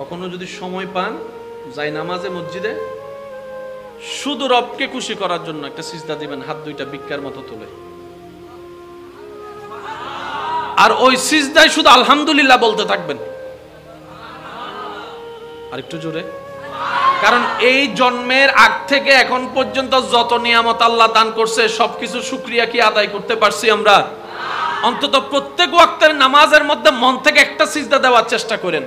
কখনো যদি সময় পান যাই নামাজে মসজিদে শুধু রবকে খুশি করার জন্য একটা সিজদা দিবেন, হাত দুইটা ভিক্ষার মতো তুলে, আর ওই সিজদায় শুধু আলহামদুলিল্লাহ বলতে থাকবেন। আর একটু জোরে, কারণ এই জন্মের আগ থেকে এখন পর্যন্ত যত নিয়ামত আল্লাহ দান করছে সবকিছু শুকরিয়া কি আদায় করতে পারছি আমরা? অন্তত প্রত্যেক ওয়াক্তের নামাজের মধ্যে মন থেকে একটা সিজদা দেওয়ার চেষ্টা করেন,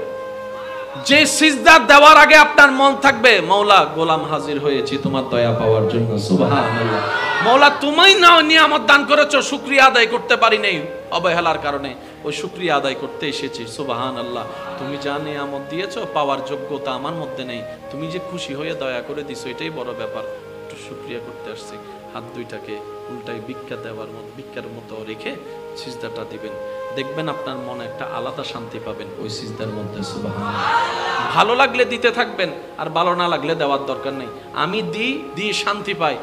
যে সিজদা দেওয়ার আগে আপনার মন থাকবে মওলা গোলাম হাজির হয়েছি তোমার দয়া পাওয়ার জন্য, সুবহানাল্লাহ, মওলা তুমি নাও নিয়ামত দান করেছো, শুকরিয়া আদায় করতে পারি নাই অবহেলার কারণে, ওই শুকরিয়া আদায় করতে এসেছি, সুবহানাল্লাহ, তুমি যা নিয়ামত দিয়েছো পাওয়ার যোগ্যতা আমার মধ্যে নেই, তুমি যে খুশি হয়ে দয়া করে দিছো এটাই বড় ব্যাপার, একটু শুকরিয়া করতে আসছি। হাত দুইটাকে উল্টাই ভিক্ষা দেওয়ার মতো, ভিক্ষার মতো রেখে সিজদাটা দিবেন, দেখবেন আপনার মনে একটা আলাদা শান্তি পাবেন ওই সিজদার মধ্যে, সুবহানাল্লাহ। ভালো লাগলে দিতে থাকবেন, আর ভালো না লাগলে দেওয়ার দরকার নেই। আমি দিয়ে শান্তি পাই,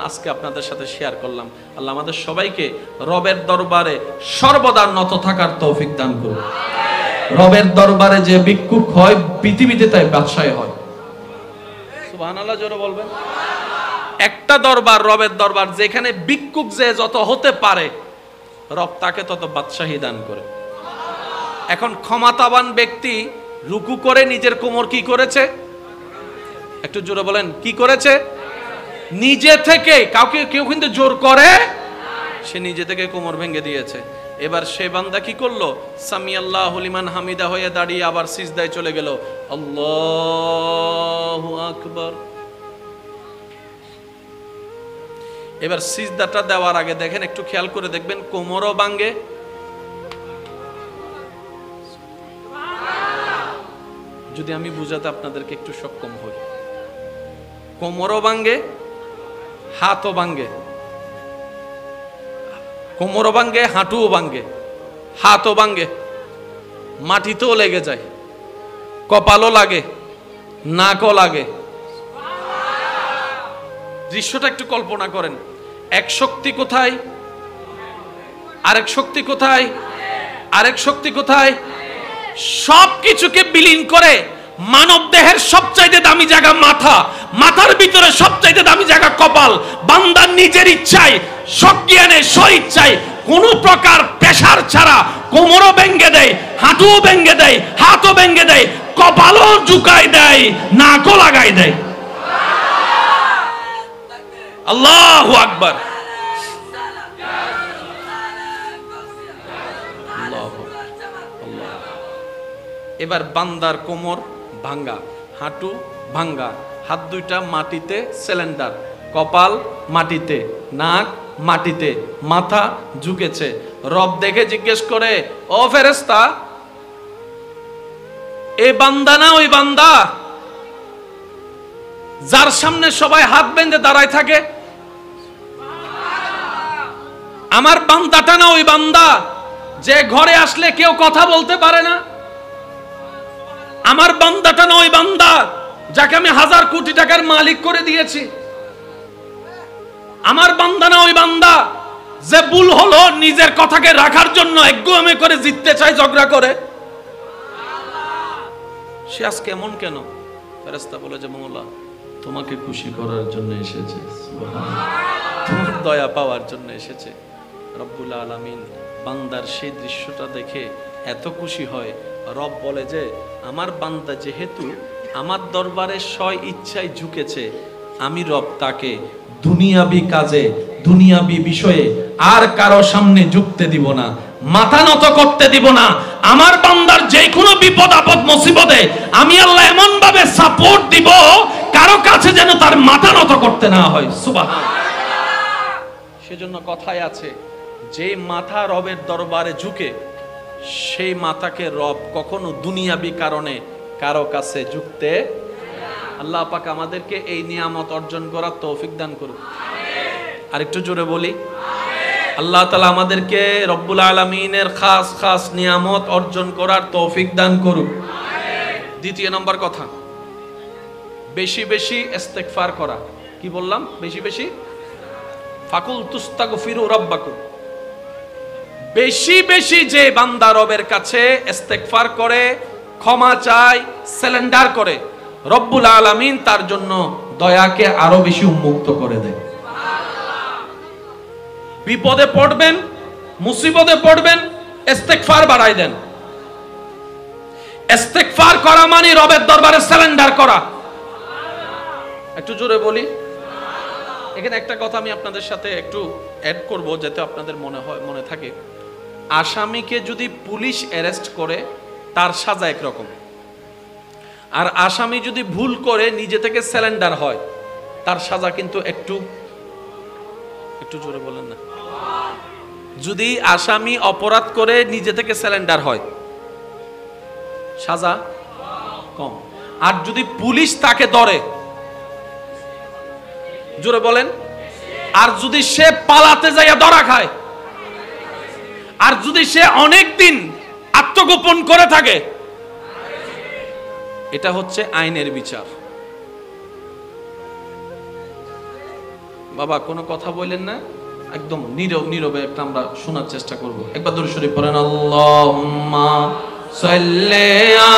আজকে আপনাদের সাথে শেয়ার করলাম। আল্লাহ আমাদের সবাইকে রবের দরবারে সর্বদা নত থাকার তৌফিক দান করুন। রবের দরবারে যে ভিক্ষুক হয় পৃথিবীতে তাই বাদশাহ হয়, সুবহানাল্লাহ জোরে বলবেন। একটা দরবার রবের দরবার, যেখানে ভিক্ষুক যে যত হতে পারে রব তাকে তত বাদশাহী দান করে। এখন ক্ষমতাবান ব্যক্তি রুকু করে নিজের কোমর কি করেছে? একটু জোরে বলেন, কি করেছে? নিজে থেকে, কাউকে কেউ কিন্তু জোর করে, সে নিজে থেকে কোমর ভেঙে দিয়েছে। এবার সে বান্দা কি করলো? সামি আল্লাহু লিমান হামিদা হয়ে দাঁড়িয়ে আবার সিজদায় চলে গেল, আল্লাহু আকবার। এবার সিজদাটা দেওয়ার আগে দেখেন, একটু খেয়াল করে দেখবেন কোমরও ভাঙে, যদি আমি বুঝাতে আপনাদেরকে একটু সক্ষম হই, কোমরও ভাঙে, হাতও ভাঙে, কোমরও ভাঙে, হাঁটুও ভাঙে, হাতও ভাঙে, মাটিতেও লেগে যায়, কপালও লাগে, নাকও লাগে। দৃশ্যটা একটু কল্পনা করেন, এক শক্তি কোথায়, আরেক শক্তি কোথায়, আরেক শক্তি কোথায়, সবকিছুকে বিলীন করে মানব দেহের সবচাইতে দামি জায়গা মাথা, মাথার ভিতরে সবচাইতে দামি জায়গা কপাল। বান্দার নিজের ইচ্ছায়, সজ্ঞানে, স্বইচ্ছায়, কোন প্রকার প্রেসার ছাড়া কোমরও ভেঙে দেয়, হাঁটুও ভেঙে দেয়, হাতও ভেঙে দেয়, কপালও ঝুঁকায় দেয়, নাকও লাগাই দেয়। আল্লাহু আকবার। এবার বান্দার কোমর ভাঙ্গা, হাঁটু ভাঙ্গা, হাত দুইটা মাটিতে সিলিন্ডার, কপাল মাটিতে, নাক মাটিতে, মাথা ঝুঁকেছে। রব দেখে জিজ্ঞেস করে, ও ফেরেশতা, এই বান্দা না ওই বান্দা যার সামনে সবাই হাত বেঁধে দাঁড়ায় থাকে? আমার বান্দাটা না ওই বান্দা যে ঘরে আসলে কেউ কথা বলতে পারে না? আমার বান্দাটা না ওই বান্দা যাকে আমি 1000 কোটি টাকার মালিক করে দিয়েছি? আমার বান্দা না ওই বান্দা যে ভুল হলো নিজের কথাকে রাখার জন্য একগুঁয়েমি করে জিততে চায়, ঝগড়া করে? সে আজকে এমন কেন? ফেরেশতা বলে যে মওলা তোমাকে খুশি করার জন্য এসেছে, তোমার দয়া পাওয়ার জন্য এসেছে। রব্বুল আলামিন বান্দার সেই দৃশ্যটা দেখে এত খুশি হয়, রব বলে যে আমার বান্দা যেহেতু আমার দরবারে স্ব ইচ্ছায় ঝুঁকেছে, আমি রব তাকে দুনিয়াবি কাজে, দুনিয়াবি বিষয়ে আর কারো সামনে ঝুঁকতে দিব না, মাথা নত করতে দিব না। আমার বান্দার যে কোনো বিপদ আপদ মুসিবতে আমি আল্লাহ এমন ভাবে সাপোর্ট দিব, কারো কাছে যেন তার মাথা নত করতে না হয়। সুবহানাল্লাহ। সেজন্য কথায় আছে, যে মাথা রবের দরবারে ঝুঁকে সেই মাথাকে রব কখনো দুনিয়াবি কারণে কারো কাছে ঝুঁকতে। আল্লাহ পাক আমাদেরকে এই নিয়ামত অর্জন করার তৌফিক দান করুন। আরেকটু জোরে বলি, আল্লাহ তাআলা আমাদেরকে রব্বুল আলামিনের খাস খাস নিয়ামত অর্জন করার তৌফিক দান করুন। দ্বিতীয় নম্বর কথা, বেশি বেশি ইস্তেগফার করা। কি বললাম? বেশি বেশি। ফাকুল তুস্তাগফিরু রাব্বাকুম। বেশি বেশি যে বান্দা রবের কাছে ইস্তেগফার করে, ক্ষমা চায়, সারেন্ডার করে, রব্বুল আলামিন তার জন্য দয়াকে আরো বেশি উন্মুক্ত করে দেয়। বিপদে পড়বেন, মুসিবতে পড়বেন, ইস্তেগফার বাড়াই দেন। ইস্তেগফার করা মানে রবের দরবারে সারেন্ডার করা। একটু জোরে বলি। এখানে একটা কথা আমি আপনাদের সাথে একটু অ্যাড করব, যাতে আপনাদের মনে থাকে। আসামিকে যদি পুলিশ অ্যারেস্ট করে তার সাজা একরকম, আর আসামি যদি ভুল করে নিজে থেকে সারেন্ডার হয় তার সাজা কিন্তু একটু জোরে বলেন না। যদি আসামি অপরাধ করে নিজে থেকে সারেন্ডার হয় সাজা কম, আর যদি পুলিশ তাকে ধরে, জোরে বলেন, আর যদি সে পালাতে যাইয়া ধরা খায়, আর যদি সে অনেক দিন আত্মগোপন করে থাকে, এটা হচ্ছে আইনের বিচার। বাবা কোনো কথা বলেন না, একদম নীরবে একটা আমরা শোনার চেষ্টা করব। একবার দরুদ শরীফ পড়েন, আল্লাহুম্মা সাল্লি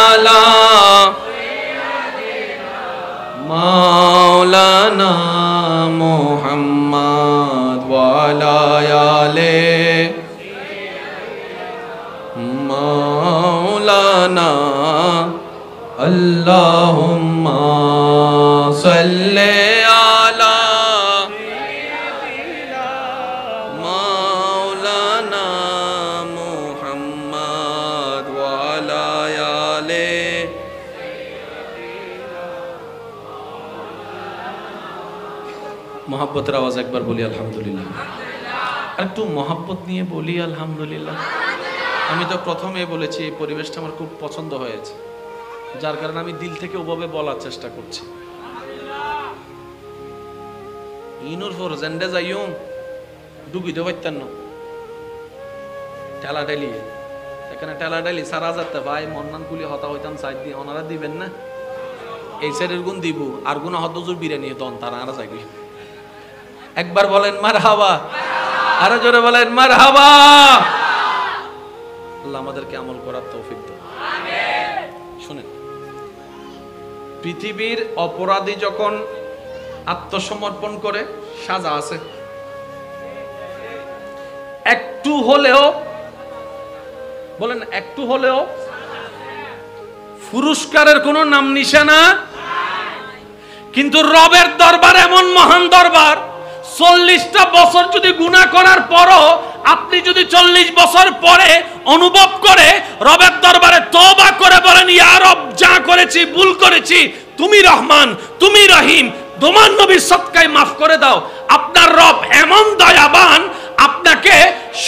আলা মাওলানা মুহাম্মদ ওয়া আলা আলি মাওলানা আল্লাহুম্মা সাল্লি আলা মাওলানা মুহাম্মদ ওয়া আলা আলি। মহব্বতের আওয়াজ একবার বলি আলহামদুলিল্লাহ। আর একটু মহব্বত নিয়ে বলি আলহামদুলিল্লাহ। আমি তো প্রথমেই বলেছি এই পরিবেশটা আমার খুব পছন্দ হয়েছে, যার কারণে আমি দিল থেকে ওভাবে বলার চেষ্টা করছি। ইনুর ফর জেন্ডে যাইও ডুবিতে পারতেন না, ঠেলা ঠেলি এখানে ঠেলা ঠেলি সারা যাতে ভাই মন্নান কুলি হতা হইতাম সাইড দিয়ে ওনারা দিবেন না, এই সাইডের গুণ দিব, আর গুণ হতজুর বিরিয়ানি দন তারা আরা চাইবি। একবার বলেন মারহাবা, আরো জোরে বলেন মারহাবা। আল্লাহ আমাদেরকে আমল করার তৌফিক দাও। শুনেন, পৃথিবীর অপরাধী যখন আত্মসমর্পণ করে সাজা আছে, একটু হলেও বলেন, একটু হলেও পুরস্কারের কোনো নাম নিশানা। কিন্তু রবের দরবার এমন মহান দরবার, 40টা বছর যদি গুনাহ করার পরও আপনি যদি 40 বছর পরে অনুভব করে রবের দরবারে তওবা করে বলেন, ইয়া রব যা করেছি ভুল করেছি, তুমি রহমান, তুমি রহিম, তোমার নবীর সদকায় মাফ করে দাও, আপনার রব এমন দয়াবান, আপনাকে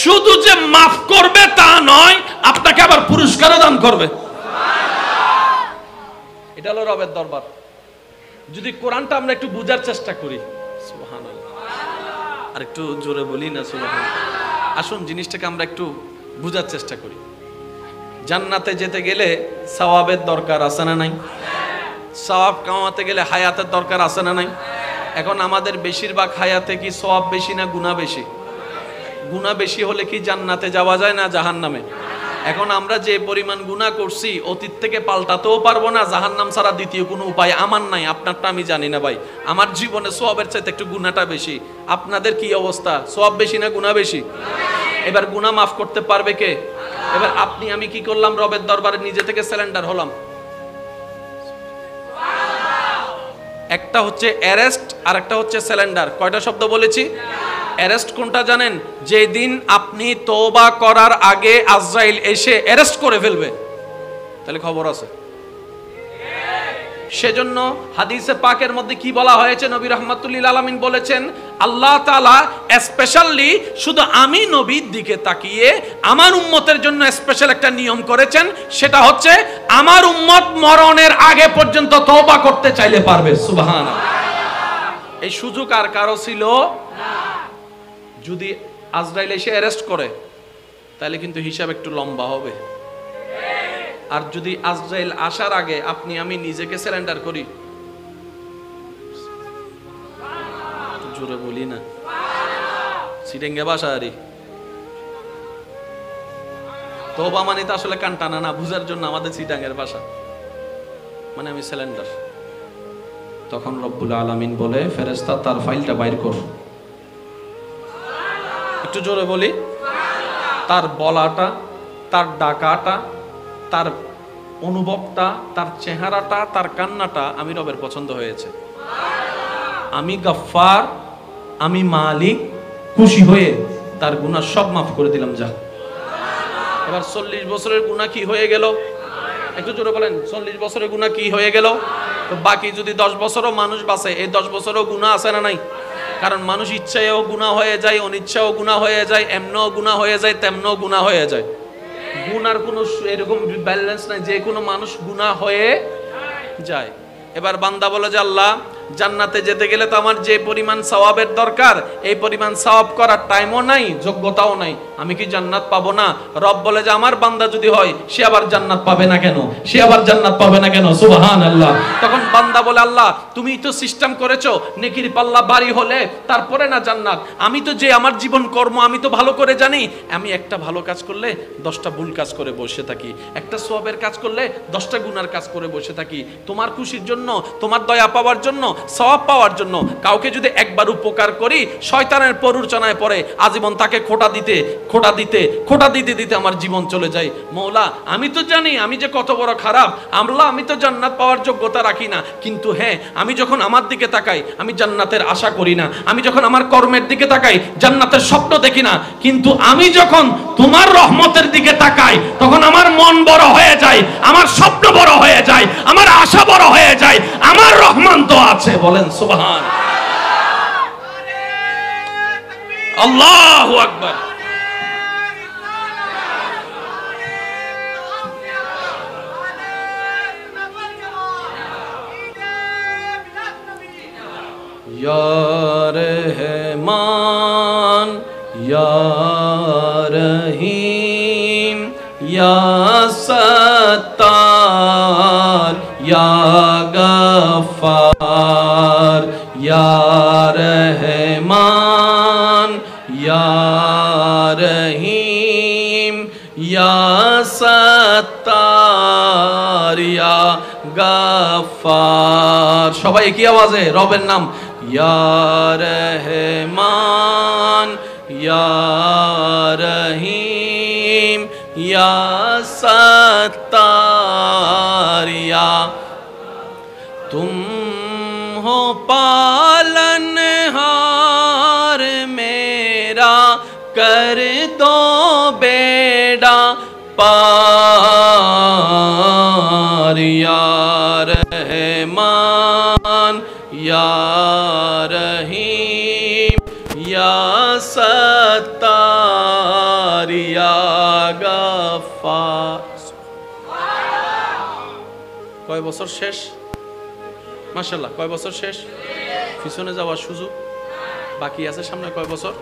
শুধু যে মাফ করবে তা নয়, আপনাকে আবার পুরস্কারও দান করবে। এটা হলো রবের দরবার। যদি কোরআনটা আমরা একটু বুঝার চেষ্টা করি, সুবহানাল্লাহ, আর একটু জোরে বলি না সুবহানাল্লাহ। আসুন জিনিসটাকে আমরা একটু বুঝার চেষ্টা করি। জান্নাতে যেতে গেলে সওয়াবের দরকার আছে না নাই? সওয়াব কামাতে গেলে হায়াতের দরকার আছে না নাই? এখন আমাদের বেশিরভাগ হায়াতে কি সওয়াব বেশি না গুনাহ বেশি? গুনাহ বেশি হলে কি জান্নাতে যাওয়া যায় না জাহান্নামে? এখন আমরা যে পরিমাণ গুনাহ করছি অতীত থেকে পাল্টাতেও পারবো না, জাহান্নাম ছাড়া দ্বিতীয় কোনো উপায় আমার নাই। আপনারটা আমি জানি না ভাই, আমার জীবনে সওয়াবের চাইতে একটু গুনাহটা বেশি। আপনাদের কি অবস্থা, সওয়াব বেশি না গুনাহ বেশি? এবার গুনাহ মাফ করতে পারবে কে? এবার আপনি আমি কি করলাম, রবের দরবারে নিজে থেকে সারেন্ডার হলাম। একটা হচ্ছে অ্যারেস্ট আর একটা হচ্ছে সারেন্ডার। কয়টা শব্দ বলেছি? অ্যারেস্ট কোনটা জানেন? যেদিন আপনি তওবা করার আগে আজরাইল এসে অ্যারেস্ট করে ফেলবে, তাহলে খবর আছে। সেজন্য হাদিসে পাকের মধ্যে কি বলা হয়েছে, নবী রাহমাতুল্লিল আলামিন বলেছেন, আল্লাহ তাআলা স্পেশালি শুধু আমি নবীর দিকে তাকিয়ে আমার উম্মতের জন্য স্পেশাল একটা নিয়ম করেছেন, সেটা হচ্ছে আমার উম্মত মরণের আগে পর্যন্ত তওবা করতে চাইলে পারবে। সুবহানাল্লাহ। এই সুযোগ আর কারো ছিল না। যদি আজরাইল এসে অ্যারেস্ট করে তাহলে কিন্তু হিসাব একটু লম্বা হবে। আর যদি আজরাইল আসার আগে আপনি আমি নিজেকে সারেন্ডার করি, জোরে বলি না সিটেঙ্গে বাসারি, তওবা মানে তো আসলে কান টানা না, বুঝার জন্য আমাদের চিটাঙ্গের ভাষা, মানে আমি সিলিন্ডার। তখন রব্বুল আলামিন বলে, ফেরেশতা তার ফাইলটা বাইর করো। একটু জোরে বলি, তার বলাটা, তার ডাকাটা, তার অনুভবটা, তার চেহারাটা, তার কান্নাটা আমি রবের পছন্দ হয়েছে। আমি গফফার, আমি মালিক, খুশি হয়ে তার গুনাহ সব মাফ করে দিলাম। যা, এবার 40 বছরের গুনাহ কি হয়ে গেল? একটু জোরে বলেন, 40 বছরের গুনাহ কি হয়ে গেল? তো বাকি যদি 10 বছরও মানুষ বাঁচে, এই 10 বছরও গুনাহ আছে না নাই? কারণ মানুষ ইচ্ছায়ও গুনাহ হয়ে যায়, অনিচ্ছাও গুনাহ হয়ে যায়, এমনও গুনাহ হয়ে যায়, তেমনও গুনাহ হয়ে যায়। গুনার কোনো এরকম ব্যালেন্স নাই, যে কোনো মানুষ গুনাহ হয়ে যায়। এবার বান্দা বলে যে আল্লাহ, জান্নাতে যেতে গেলে তো আমার যে পরিমাণ সওয়াবের দরকার, এই পরিমাণ সওয়াব করার টাইমও নাই, যোগ্যতাও নাই, আমি কি জান্নাত পাবো না? রব বলে যে আমার বান্দা যদি হয়, সে আবার জান্নাত পাবে না কেন? সে আবার জান্নাত পাবে না কেন? সুবহানাল্লাহ। তখন বান্দা বলে, আল্লাহ তুমি তো সিস্টেম করেছো, নেকির পাল্লা ভারী হলে তারপরে না জান্নাত। আমি তো যে আমার জীবন কর্ম আমি তো ভালো করে জানি, আমি একটা ভালো কাজ করলে 10টা ভুল কাজ করে বসে থাকি, একটা সওয়াবের কাজ করলে 10টা গুনার কাজ করে বসে থাকি। তোমার খুশির জন্য, তোমার দয়া পাওয়ার জন্য, সওয়াব পাওয়ার জন্য কাউকে যদি একবার উপকার করি, শয়তানের প্ররোচনায় পড়ে আজীবন তাকে খোঁটা দিতে দিতে আমার জীবন চলে যায়। মওলা আমি তো জানি আমি যে কত বড় খারাপ, আল্লাহ আমি তো জান্নাত পাওয়ার যোগ্যতা রাখি না, কিন্তু হ্যাঁ আমি যখন আমার দিকে তাকাই আমি জান্নাতের আশা করি না, আমি যখন আমার কর্মের দিকে তাকাই জান্নাতের স্বপ্ন দেখি না, কিন্তু আমি যখন তোমার রহমতের দিকে তাকাই তখন আমার মন বড় হয়ে যায়, আমার স্বপ্ন বড় হয়ে যায়, আমার আশা বড় হয়ে যায়, আমার রহমান তো আছে। বলেন সুবহান আল্লাহু আকবার। ইয়া রহমান ইয়া রহিম ইয়া সত্তার ইয়া গফফার ইয়া রহমান ইয়া রহিম ইয়া সত্তার ইয়া গফফার। সবাই কি আওয়াজে রবের নাম, ইয়া রহমান ইয়া রহিম ইয়া সত্তার ইয়া। तुम हो पालनहार मेरा, कर दो बेड़ा पार। या रहमान या रहीम या सत्तार या गफ्फार। কয় বছর শেষ? মাশাআল্লাহ, কয় বছর শেষ? পিছনে যাওয়ার সুযোগ বাকি আছে, সামনে কয় বছর?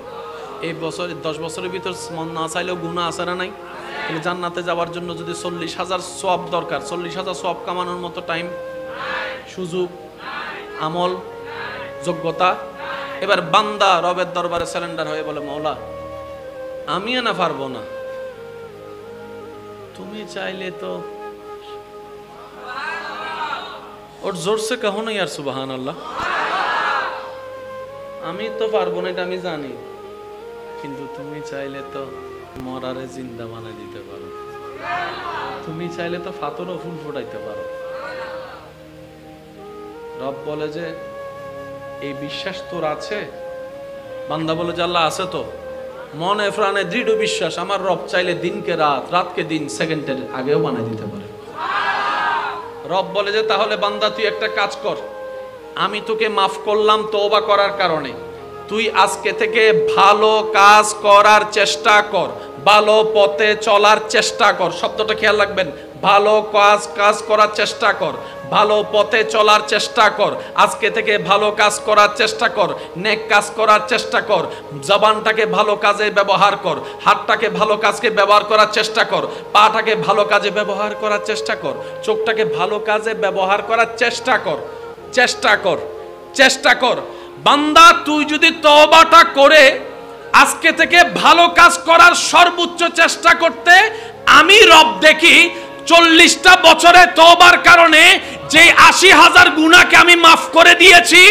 এই বছর 10 বছরের ভিতর মন না চাইলেও গুনাহ আছে না নাই? তাহলে জান্নাতে যাওয়ার জন্য যদি 40,000 সওয়াব দরকার, 40,000 সওয়াব কামানোর মতো টাইম, সুযোগ, আমল, যোগ্যতা। এবার বান্দা রবের দরবারে সারেন্ডার হয়ে বলে, মওলা আমি না পারবো না, তুমি চাইলে তো। और जोर से कहो ना यार सुबहान अल्लाह। আমি তো পারবো না, এটা আমি জানি, কিন্তু তুমি চাইলে তো মরারে জিন্দা বানাই দিতে পারো, তুমি চাইলে তো ফাতরও ফুল ফোটাইতে পারো। রব বলে যে এই বিশ্বাস তোর আছে? বান্দা বলে যে আল্লাহ আছে তো, মনে প্রাণে দৃঢ় বিশ্বাস, আমার রব চাইলে দিনকে রাত, রাতকে দিন, সেকেন্ডের আগেও বানাই দিতে পারে। রব বলে যে তাহলে বান্দা তুই একটা কাজ কর, আমি তোকে মাফ করলাম তওবা করার কারণে, তুই আজকে থেকে ভালো কাজ করার চেষ্টা কর, ভালো পথে চলার চেষ্টা কর। শব্দটা খেয়াল রাখবেন, ভালো কাজ করার চেষ্টা কর, ভালো পথে চলার চেষ্টা কর, আজকে থেকে ভালো কাজ করার চেষ্টা কর, নেক কাজ করার চেষ্টা কর, জবানটাকে ভালো কাজে ব্যবহার কর, হাতটাকে ভালো কাজকে ব্যবহার করার চেষ্টা কর, পাটাকে ভালো কাজে ব্যবহার করার চেষ্টা কর, চোখটাকে ভালো কাজে ব্যবহার করার চেষ্টা কর, চেষ্টা কর, চেষ্টা কর। বান্দা তুই যদি তওবাটা করে আজকে থেকে ভালো কাজ করার সর্বোচ্চ চেষ্টা করতে আমি রব দেখি 40টা বছরে তওবার কারণে যে 80,000 গুনাহকে আমি মাফ করে দিয়েছি,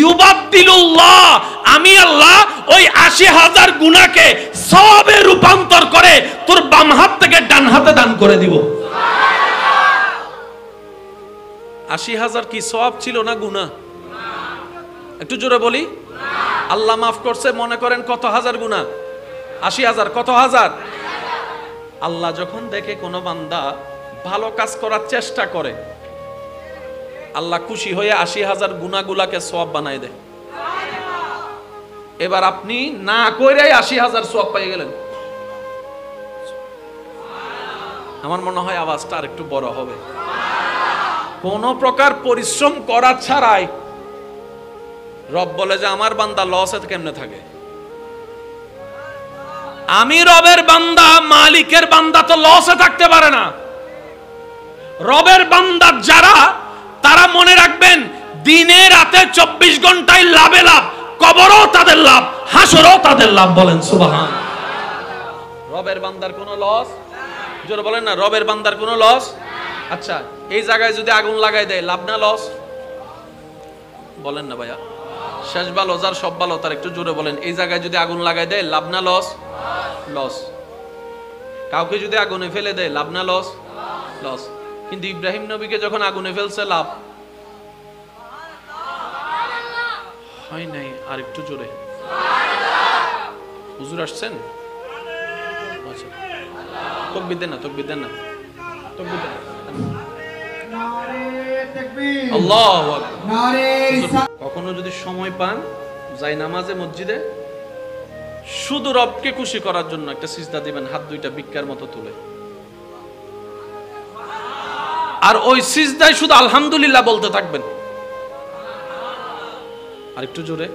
ইউবাদদিলুল্লাহ, আমি আল্লাহ ওই 80,000 গুনাহকে সওয়াবে রূপান্তর করে তোর বাম হাত থেকে ডান হাতে দান করে দিব। 80,000 কি সওয়াব ছিল না গুনাহ? একটু জোরে বলি। আল্লাহ মাফ করছে মনে করেন কত হাজার গুনাহ? 80,000। কত হাজার? আল্লাহ যখন দেখে কোন বান্দা ভালো কাজ করার চেষ্টা করে, আল্লাহ খুশি হয়ে 80,000 গুনাহগুলাকে সওয়াব বানায় দেয়। এবার আপনি না কইরাই 80,000 সওয়াব পেয়ে গেলেন। আমার মনে হয় আওয়াজটা আরেকটু বড় হবে। কোন প্রকার পরিশ্রম করা ছাড়াই রব বলে যে আমার বান্দা লসে কেমনে থাকে? আমি রবের বান্দা, মালিকের বান্দা তো লসে থাকতে পারে না। রবের বান্দা যারা, তারা মনে রাখবেন দিনে রাতে 24 ঘন্টায় লাভে লাভ, কবরও তাদের লাভ, হাসরও তাদের লাভ। বলেন সুবহান। রবের বান্দার কোনো লস? জোরে বলেন না, রবের বান্দার কোনো লস? আচ্ছা, এই জায়গায় যদি আগুন লাগাই দেয়, লাভ না লস? বলেন না ভাইয়া। শেষ ভালো যার সব ভালো তার, একটু জোরে বলেন। এই জায়গায় যদি আগুন লাগাই দেয়, লাভ না লস? লস। কাউকে যদি আগুনে ফেলে দেয়, লাভ না লস? লস। কিন্তু ইব্রাহিম নবীকে যখন আগুনে ফেলছে, লাভ হয় নাই। আর একটু জোরে। হুজুর আসছেন? আচ্ছা, তাকবীর দেন না, তাকবীর দেন না, তাকবীর দেন। আল্লাহু আকবার। কখনো যদি সময় পান, যাই নামাজে মসজিদে শুধু রবকে খুশি করার জন্য একটা সিজদা দিবেন, হাত দুইটা ভিক্ষার মতো তুলে। আর ওই সিজদায় শুধু আলহামদুলিল্লাহ বলতে থাকবেন। আর একটু জোরে।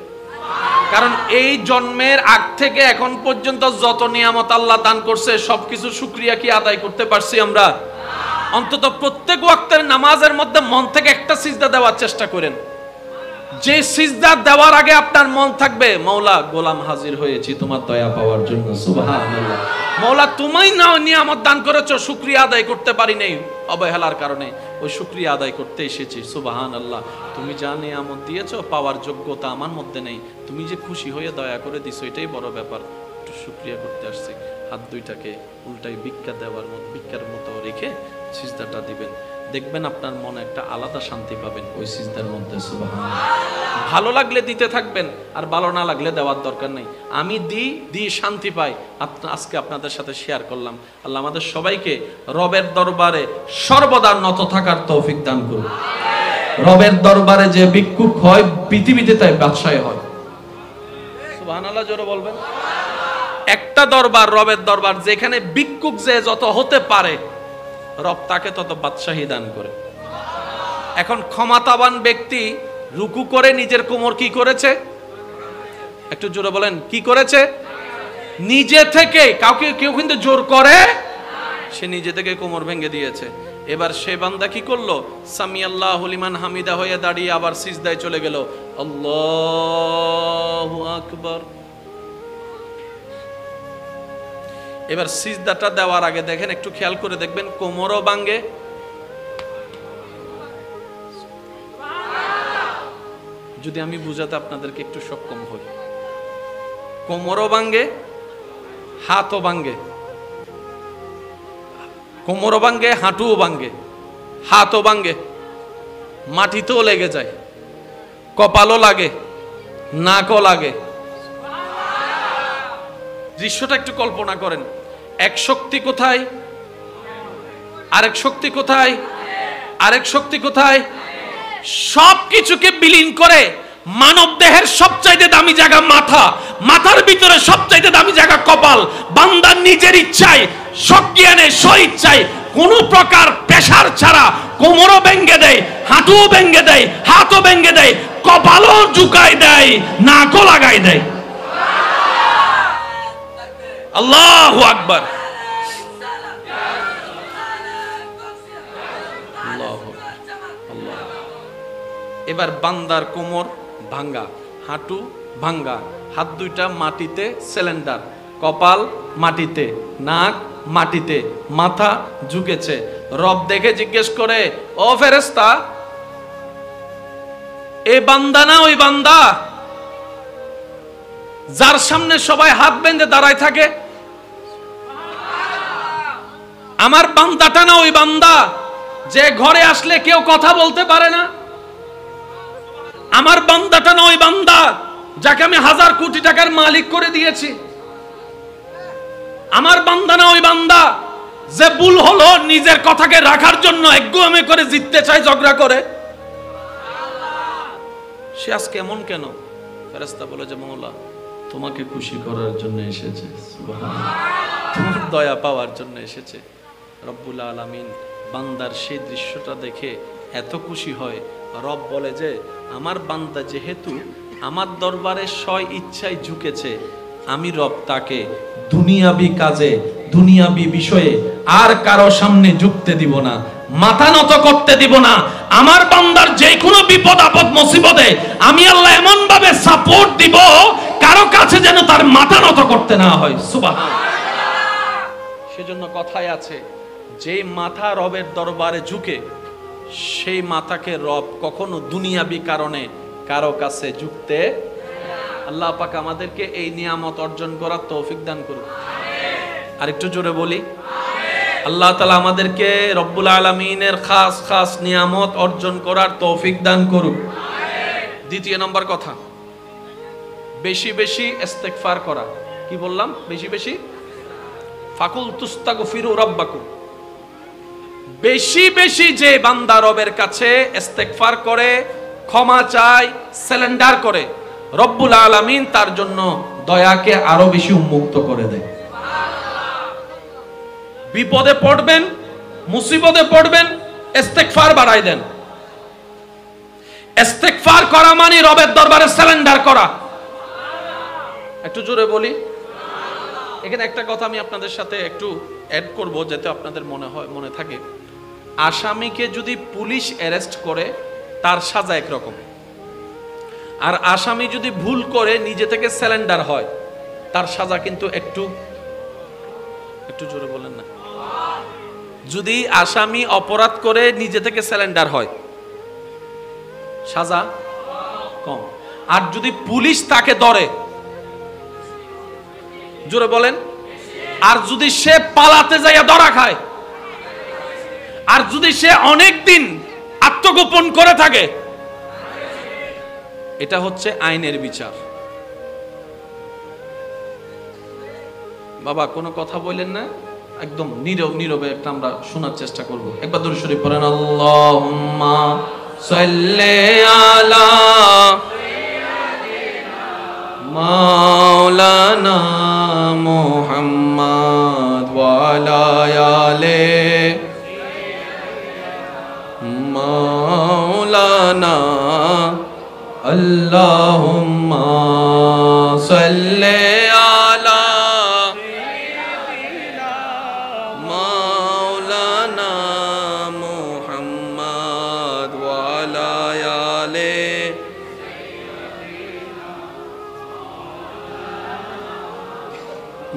কারণ এই জন্মের আগ থেকে এখন পর্যন্ত যত নিয়ামত আল্লাহ দান করছে, সবকিছু শুকরিয়া কি আদায় করতে পারছি আমরা? অন্তত প্রত্যেক ওয়াক্তের নামাজের মধ্যে মন থেকে একটা সিজদা দেওয়ার চেষ্টা করেন, যে সিজদা দেওয়ার আগে আপনার মন থাকবে, মওলা গোলাম হাজির হয়েছি তোমার দয়া পাওয়ার জন্য, সুবহানাল্লাহ। মওলা তুমি নাও নিয়ামত দান করেছো, শুকরিয়া আদায় করতে পারি নাই অবহেলার কারণে, ওই শুকরিয়া আদায় করতে এসেছি, সুবহানাল্লাহ। তুমি যা নিয়ামত দিয়েছো পাওয়ার যোগ্যতা আমার মধ্যে নেই, তুমি যে খুশি হয়ে দয়া করে দিছো এটাই বড় ব্যাপার, একটু শুকরিয়া করতে আসছি। হাত দুইটাকে উল্টাই ভিক্ষা দেওয়ার মতো, ভিক্ষার মতো রেখে সিজদাটা দিবেন, দেখবেন আপনার মনে একটা আলাদা শান্তি পাবেন ওই সিজদার মধ্যে, সুবহানাল্লাহ। ভালো লাগলে দিতে থাকবেন, আর ভালো না লাগলে দেওয়ার দরকার নেই। আমি দিই শান্তি পাই, আজকে আপনাদের সাথে শেয়ার করলাম। আল্লাহ আমাদের সবাইকে রবের দরবারে সর্বদা নত থাকার তৌফিক দান করুন। রবের দরবারে যে ভিক্ষুক হয়, পৃথিবীতে তাই বাদশাহ হয়, সুবহানাল্লাহ। জোরে বলবেন। একটা দরবার, রবের দরবার, যেখানে ভিক্ষুক যে যত হতে পারে, রব তাকে তত বাদশাহী দান করে। এখন ক্ষমতাবান ব্যক্তি রুকু করে নিজের কোমর কি করেছে? একটু জোরে বলেন, কি করেছে? নিজে থেকে, কাউকে কেউ কিন্তু জোর করে, সে নিজে থেকে কোমর ভেঙে দিয়েছে। এবার সে বান্দা কি করলো? সামিআল্লাহু লিমান হামিদা হয়ে দাঁড়িয়ে আবার সিজদায় চলে গেল, আল্লাহু আকবার। এবার সিজদাটা দেওয়ার আগে দেখেন, একটু খেয়াল করে দেখবেন, কোমরও ভাঙে, যদি আমি বুঝাতে আপনাদেরকে একটু সক্ষম হই, কোমরও ভাঙে, হাতও ভাঙে, কোমরও ভাঙে, হাঁটুও ভাঙে, হাতও ভাঙে, মাটিতেও লেগে যায়, কপালও লাগে, নাকও লাগে। দৃশ্যটা একটু কল্পনা করেন। এক শক্তি কোথায়, আরেক শক্তি কোথায়, আরেক শক্তি কোথায়? সবকিছুকে বিলীন করে মানব দেহের সবচাইতে দামি জায়গা মাথা, মাথার ভিতরে সবচাইতে দামি জায়গা কপাল। বান্দার নিজের ইচ্ছায়, সজ্ঞানে, স্বইচ্ছায়, কোনো প্রকার প্রেসার ছাড়া কোমরও ভেঙে দেয়, হাঁটুও ভেঙে দেয়, হাতও ভেঙে দেয়, কপালও ঝুঁকায় দেয়, নাকও লাগাই দেয়। আল্লাহু আকবার। এবার বান্দার কোমর ভাঙ্গা, হাঁটু ভাঙ্গা, হাত দুইটা মাটিতে সিলিন্ডার, কপাল মাটিতে, নাক মাটিতে, মাথা ঝুঁকেছে। রব দেখে জিজ্ঞেস করে, ও ফেরেশতা, এই বান্দা না ওই বান্দা যার সামনে সবাই হাত বেঁধে দাঁড়ায় থাকে? আমার বান্দাটা না ওই বান্দা যে ঘরে আসলে কেউ কথা বলতে পারে না? আমার বান্দাটা না ওই বান্দা যাকে আমি 1000 কোটি টাকার মালিক করে দিয়েছি? আমার বান্দা না ওই বান্দা যে ভুল হলো নিজের কথাকে রাখার জন্য একগুয়ামে করে জিততে চায়, ঝগড়া করে? সে আজকে এমন কেন? ফেরেশতা বলে যে, মওলা তোমাকে খুশি করার জন্য এসেছে, সুবহানাল্লাহ, তোমার দয়া পাওয়ার জন্য এসেছে। রব্বুল আলামিন বান্দার সেই দৃশ্যটা দেখে এত খুশি হয়, রব বলে যে আমার বান্দা যেহেতু আমার দরবারে স্ব ইচ্ছায় ঝুঁকেছে, আমি রব তাকে দুনিয়াবি কাজে, দুনিয়াবি বিষয়ে আর কারো সামনে ঝুঁকতে দিব না, মাথা নত করতে দিব না। আমার বান্দার যে কোনো বিপদ আপদ মুসিবতে আমি আল্লাহ এমন ভাবে সাপোর্ট দিব, কারো কাছে যেন তার মাথা নত করতে না হয়। সুবহানাল্লাহ। সেজন্য কথায় আছে, যে মাথা রবের দরবারে ঝুঁকে সেই মাথাকে রব কখনো দুনিয়াবি কারণে কারো কাছে ঝুঁকতে। আল্লাহ পাক আমাদেরকে এই নিয়ামত অর্জন করার তৌফিক দান করুন। আর একটু জোরে বলি, আল্লাহ তাআলা আমাদেরকে রব্বুল আলামিনের খাস খাস নিয়ামত অর্জন করার তৌফিক দান করুন। দ্বিতীয় নম্বর কথা, বেশি বেশি ইস্তেগফার করা। কি বললাম? বেশি বেশি। ফাকুল তুস্তাগফিরু রাব্বাকুম। বেশি বেশি যে বান্দা রবের কাছে ইস্তেগফার করে, ক্ষমা চায়, সারেন্ডার করে, রব্বুল আলামিন তার জন্য দয়াকে আরো বেশি উন্মুক্ত করে দেয়। বিপদে পড়বেন, মুসিবতে পড়বেন, ইস্তেগফার বাড়াই দেন। ইস্তেগফার করা মানে রবের দরবারে সারেন্ডার করা। একটু জোরে বলি। এখানে একটা কথা আমি আপনাদের সাথে একটু অ্যাড করব, যাতে আপনাদের মনে থাকে। আসামিকে যদি পুলিশ অ্যারেস্ট করে তার সাজা একরকম, আর আসামি যদি ভুল করে নিজে থেকে সারেন্ডার হয় তার সাজা কিন্তু একটু জোরে বলেন না। যদি আসামি অপরাধ করে নিজে থেকে সারেন্ডার হয় সাজা কম, আর যদি পুলিশ তাকে ধরে, জোরে বলেন, আর যদি সে পালাতে যাইয়া ধরা খায়, আর যদি সে অনেক দিন আত্মগোপন করে থাকে, এটা হচ্ছে আইনের বিচার। বাবা কোনো কথা বলেন না, একদম নীরবে একটা আমরা শোনার চেষ্টা করব। একবার দরুদ শরীফ পড়েন, আল্লাহুম্মা সাল্লি আলা মাওলানা মুহাম্মদ ওয়া আলা আলি মাওলানা। আল্লাহুম্মা সাল্লি আলা মাওলানা মুহাম্মদ ওয়া আলা আলি।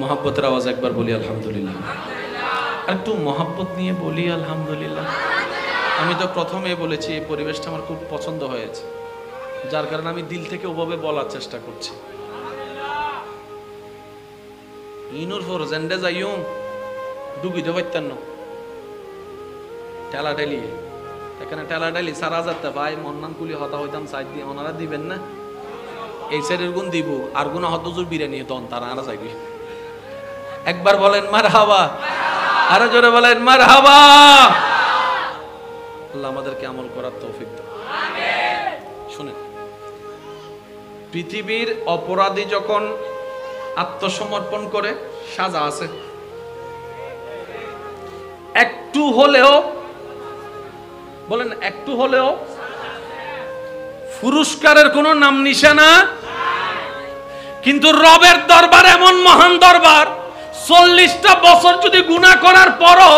মোহাব্বতের আওয়াজ একবার বলি আলহামদুলিল্লাহ। আর একটু মোহাব্বত নিয়ে বলি আলহামদুলিল্লাহ। আমি তো প্রথমে বলেছি এই পরিবেশটা আমার খুব পছন্দ হয়েছে, যার কারণে আমি দিল থেকে ওভাবে বলার চেষ্টা করছি। ইনুর ফর জেন্ডে যাইও ডুবিতে পারতেন না, টেলা টেলি এখানে টেলা টেলি সারা যাতে ভাই মন্নান কুলি হতা হইতাম সাইড দিয়ে ওনারা দিবেন না, এই সাইডের গুণ দিব, আর গুণ হতজুর বিরিয়ানি তখন তারা আরা চাইবি। একবার বলেন মারহাবা, আরো জোরে বলেন মারহাবা। আল্লাহ আমাদেরকে আমল করার তৌফিক দান। শুনেন, পৃথিবীর অপরাধী যখন আত্মসমর্পণ করে সাজা আছে। একটু হলেও বলেন, একটু হলেও পুরস্কারের কোনো নাম নিশানা। কিন্তু রবের দরবার এমন মহান দরবার, 40টা বছর যদি গুনাহ করার পরও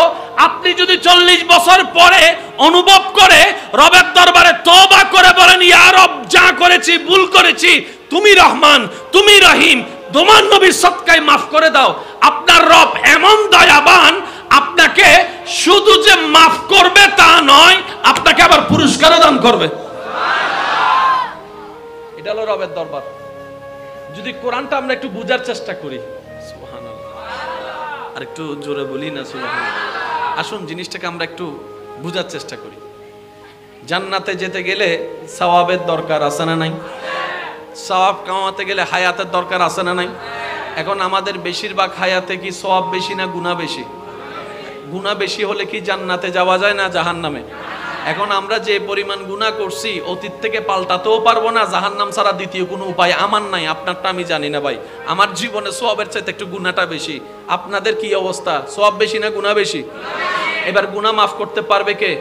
আপনি যদি 40 বছর পরে অনুভব করে রবের দরবারে তওবা করে বলেন, ইয়া রব যা করেছি ভুল করেছি, তুমি রহমান, তুমি রহিম, তোমার নবীর সদকায় মাফ করে দাও, আপনার রব এমন দয়াবান, আপনাকে শুধু যে মাফ করবে তা নয়, আপনাকে আবার পুরস্কারও দান করবে। এটা হলো রবের দরবার। যদি কোরআনটা আমরা একটু বুঝার চেষ্টা করি, সুবহানাল্লাহ, আর একটু জোরে বলি না সুবহানাল্লাহ। আসুন জিনিসটাকে আমরা একটু বুঝার চেষ্টা করি। জান্নাতে যেতে গেলে সওয়াবের দরকার আছে না নাই? সওয়াব কামাতে গেলে হায়াতের দরকার আছে না নাই? এখন আমাদের বেশিরভাগ হায়াতে কি সওয়াব বেশি না গুনাহ বেশি? গুনাহ বেশি হলে কি জান্নাতে যাওয়া যায় না জাহান্নামে? এখন আমরা যে পরিমাণ গুনাহ করছি অতীত থেকে পাল্টাতেও পারবো না, জাহান্নাম ছাড়া দ্বিতীয় কোনো উপায় আমার নাই। আপনারটা আমি জানি না ভাই, আমার জীবনে সওয়াবের চাইতে একটু গুনাহটা বেশি। আপনাদের কি অবস্থা? সওয়াব বেশি না গুনাহ বেশি? এবার গুনাহ মাফ করতে পারবে কে?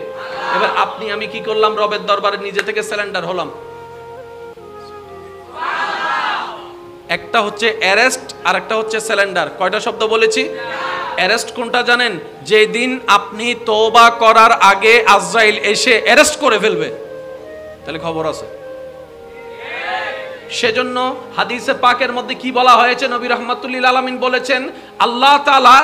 এবার আপনি আমি কি করলাম? রবের দরবারে নিজে থেকে সিলিন্ডার হলাম। একটা হচ্ছে অ্যারেস্ট আর একটা হচ্ছে সিলিন্ডার। কয়টা শব্দ বলেছি? অ্যারেস্ট কোনটা জানেন? যেদিন আপনি তওবা করার আগে আজরাইল এসে অ্যারেস্ট করে ফেলবে, তাহলে খবর আছে। সেজন্য হাদিসে পাকের মধ্যে কি বলা হয়েছে? নবী রাহমাতুল লিল আলামিন বলেছেন, আল্লাহ তাআলা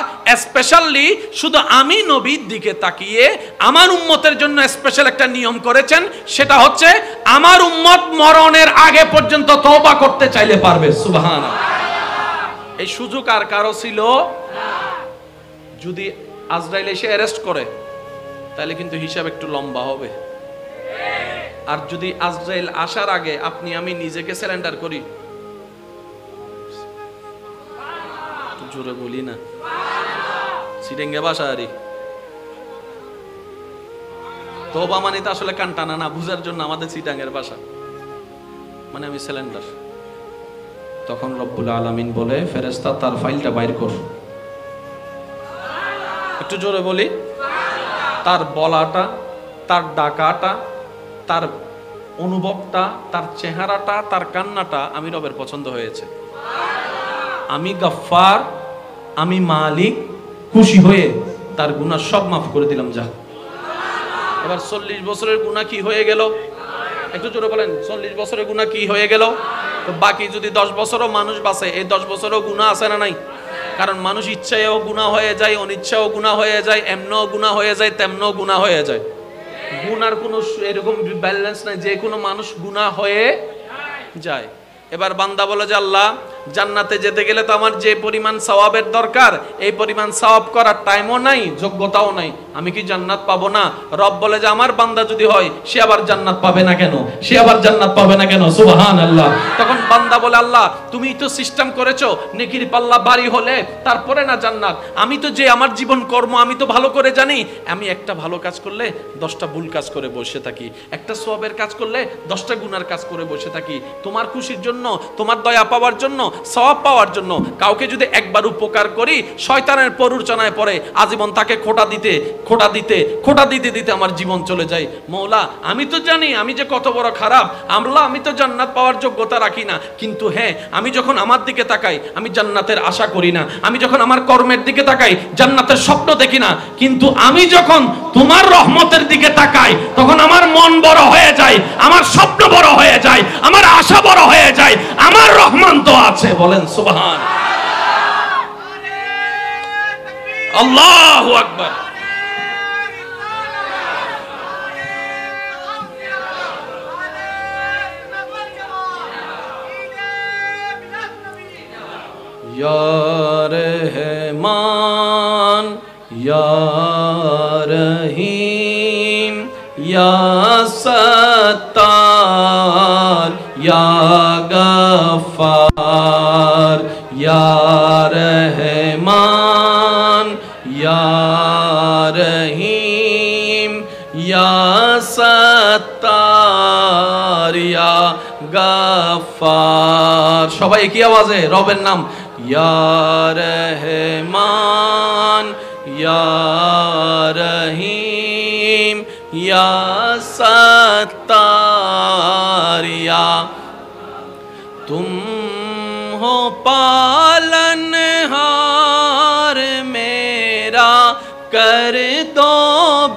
স্পেশালি শুধু আমি নবীর দিকে তাকিয়ে আমার উম্মতের জন্য স্পেশাল একটা নিয়ম করেছেন। সেটা হচ্ছে আমার উম্মত মরণের আগে পর্যন্ত তওবা করতে চাইলে পারবে। সুবহানাল্লাহ। এই সুযোগ আর কারো ছিল? যদি আজরাইল এসে অ্যারেস্ট করে তাহলে কিন্তু হিসাব একটু লম্বা হবে। আর যদি আজরাইল আসার আগে আপনি আমি নিজেকে সারেন্ডার করি, জোরে বলি না, সিডেঙ্গে বাসারি তওবা মানে তো আসলে কান টানা না, বুঝার জন্য আমাদের সিটাঙ্গের ভাষা, মানে আমি সিলিন্ডার। তখন রব্বুল আলামিন বলে, ফেরেশতা তার ফাইলটা বাইর কর। একটু জোরে বলি। তার বলাটা, তার ডাকাটা, তার অনুভবটা, তার চেহারাটা, তার কান্নাটা আমি রবের পছন্দ হয়েছে। আমি গফফার, আমি মালিক, খুশি হয়ে তার গুনাহ সব মাফ করে দিলাম। যা এবার 40 বছরের গুনাহ কি হয়ে গেল? একটু জোরে বলেন, 40 বছরের গুনাহ কি হয়ে গেল? তো বাকি যদি 10 বছরও মানুষ বাঁচে, এই 10 বছরও গুনাহ আছে না নাই? কারণ মানুষ ইচ্ছায়ও গুনাহ হয়ে যায়, অনিচ্ছাও গুনাহ হয়ে যায়, এমনও গুনাহ হয়ে যায়, তেমনও গুনাহ হয়ে যায়। গুনার কোনো এরকম ব্যালেন্স নাই, যে কোনো মানুষ গুনাহ হয়ে যায়। এবার বান্দা বলে যে আল্লাহ, জান্নাতে যেতে গেলে তো আমার যে পরিমাণ সওয়াবের দরকার, এই পরিমাণ সওয়াব করার টাইমও নাই, যোগ্যতাও নাই, আমি কি জান্নাত পাবো না? রব বলে যে আমার বান্দা যদি হয়, সে আবার জান্নাত পাবে না কেন? সে আবার জান্নাত পাবে না কেন? সুবহানাল্লাহ। তখন বান্দা বলে, আল্লাহ তুমি তো সিস্টেম করেছো, নেকির পাল্লা ভারী হলে তারপরে না জান্নাত। আমি তো যে আমার জীবন কর্ম আমি তো ভালো করে জানি, আমি একটা ভালো কাজ করলে 10টা ভুল কাজ করে বসে থাকি, একটা সওয়াবের কাজ করলে 10টা গুনার কাজ করে বসে থাকি। তোমার খুশির জন্য, তোমার দয়া পাওয়ার জন্য, সওয়াব পাওয়ার জন্য কাউকে যদি একবার উপকার করি, শয়তানের প্ররোচনায় পড়ে আজীবন তাকে খোঁটা দিতে দিতে আমার জীবন চলে যায়। মওলা আমি তো জানি আমি যে কত বড় খারাপ, আমি তো জান্নাত পাওয়ার যোগ্যতা রাখি না, কিন্তু হ্যাঁ আমি যখন আমার দিকে তাকাই আমি জান্নাতের আশা করি না, আমি যখন আমার কর্মের দিকে তাকাই জান্নাতের স্বপ্ন দেখি না, কিন্তু আমি যখন তোমার রহমতের দিকে তাকাই তখন আমার মন বড় হয়ে যায়, আমার স্বপ্ন বড় হয়ে যায়, আমার আশা বড় হয়ে যায়, আমার রহমান তো আছে। বলেন সুবহান আল্লাহু আকবার। ইয়া রহমান ইয়া রহিম ইয়া সত্তার ইয়া গফফার ইয়া রহমান ইয়া রহিম ইয়া সত্তার ইয়া গফফার। সবাই কি আওয়াজে রবের নাম, ইয়া রহমান ইয়া রহিম ইয়া সত্তার ইয়া। तुम हो पालनहार मेरा, कर दो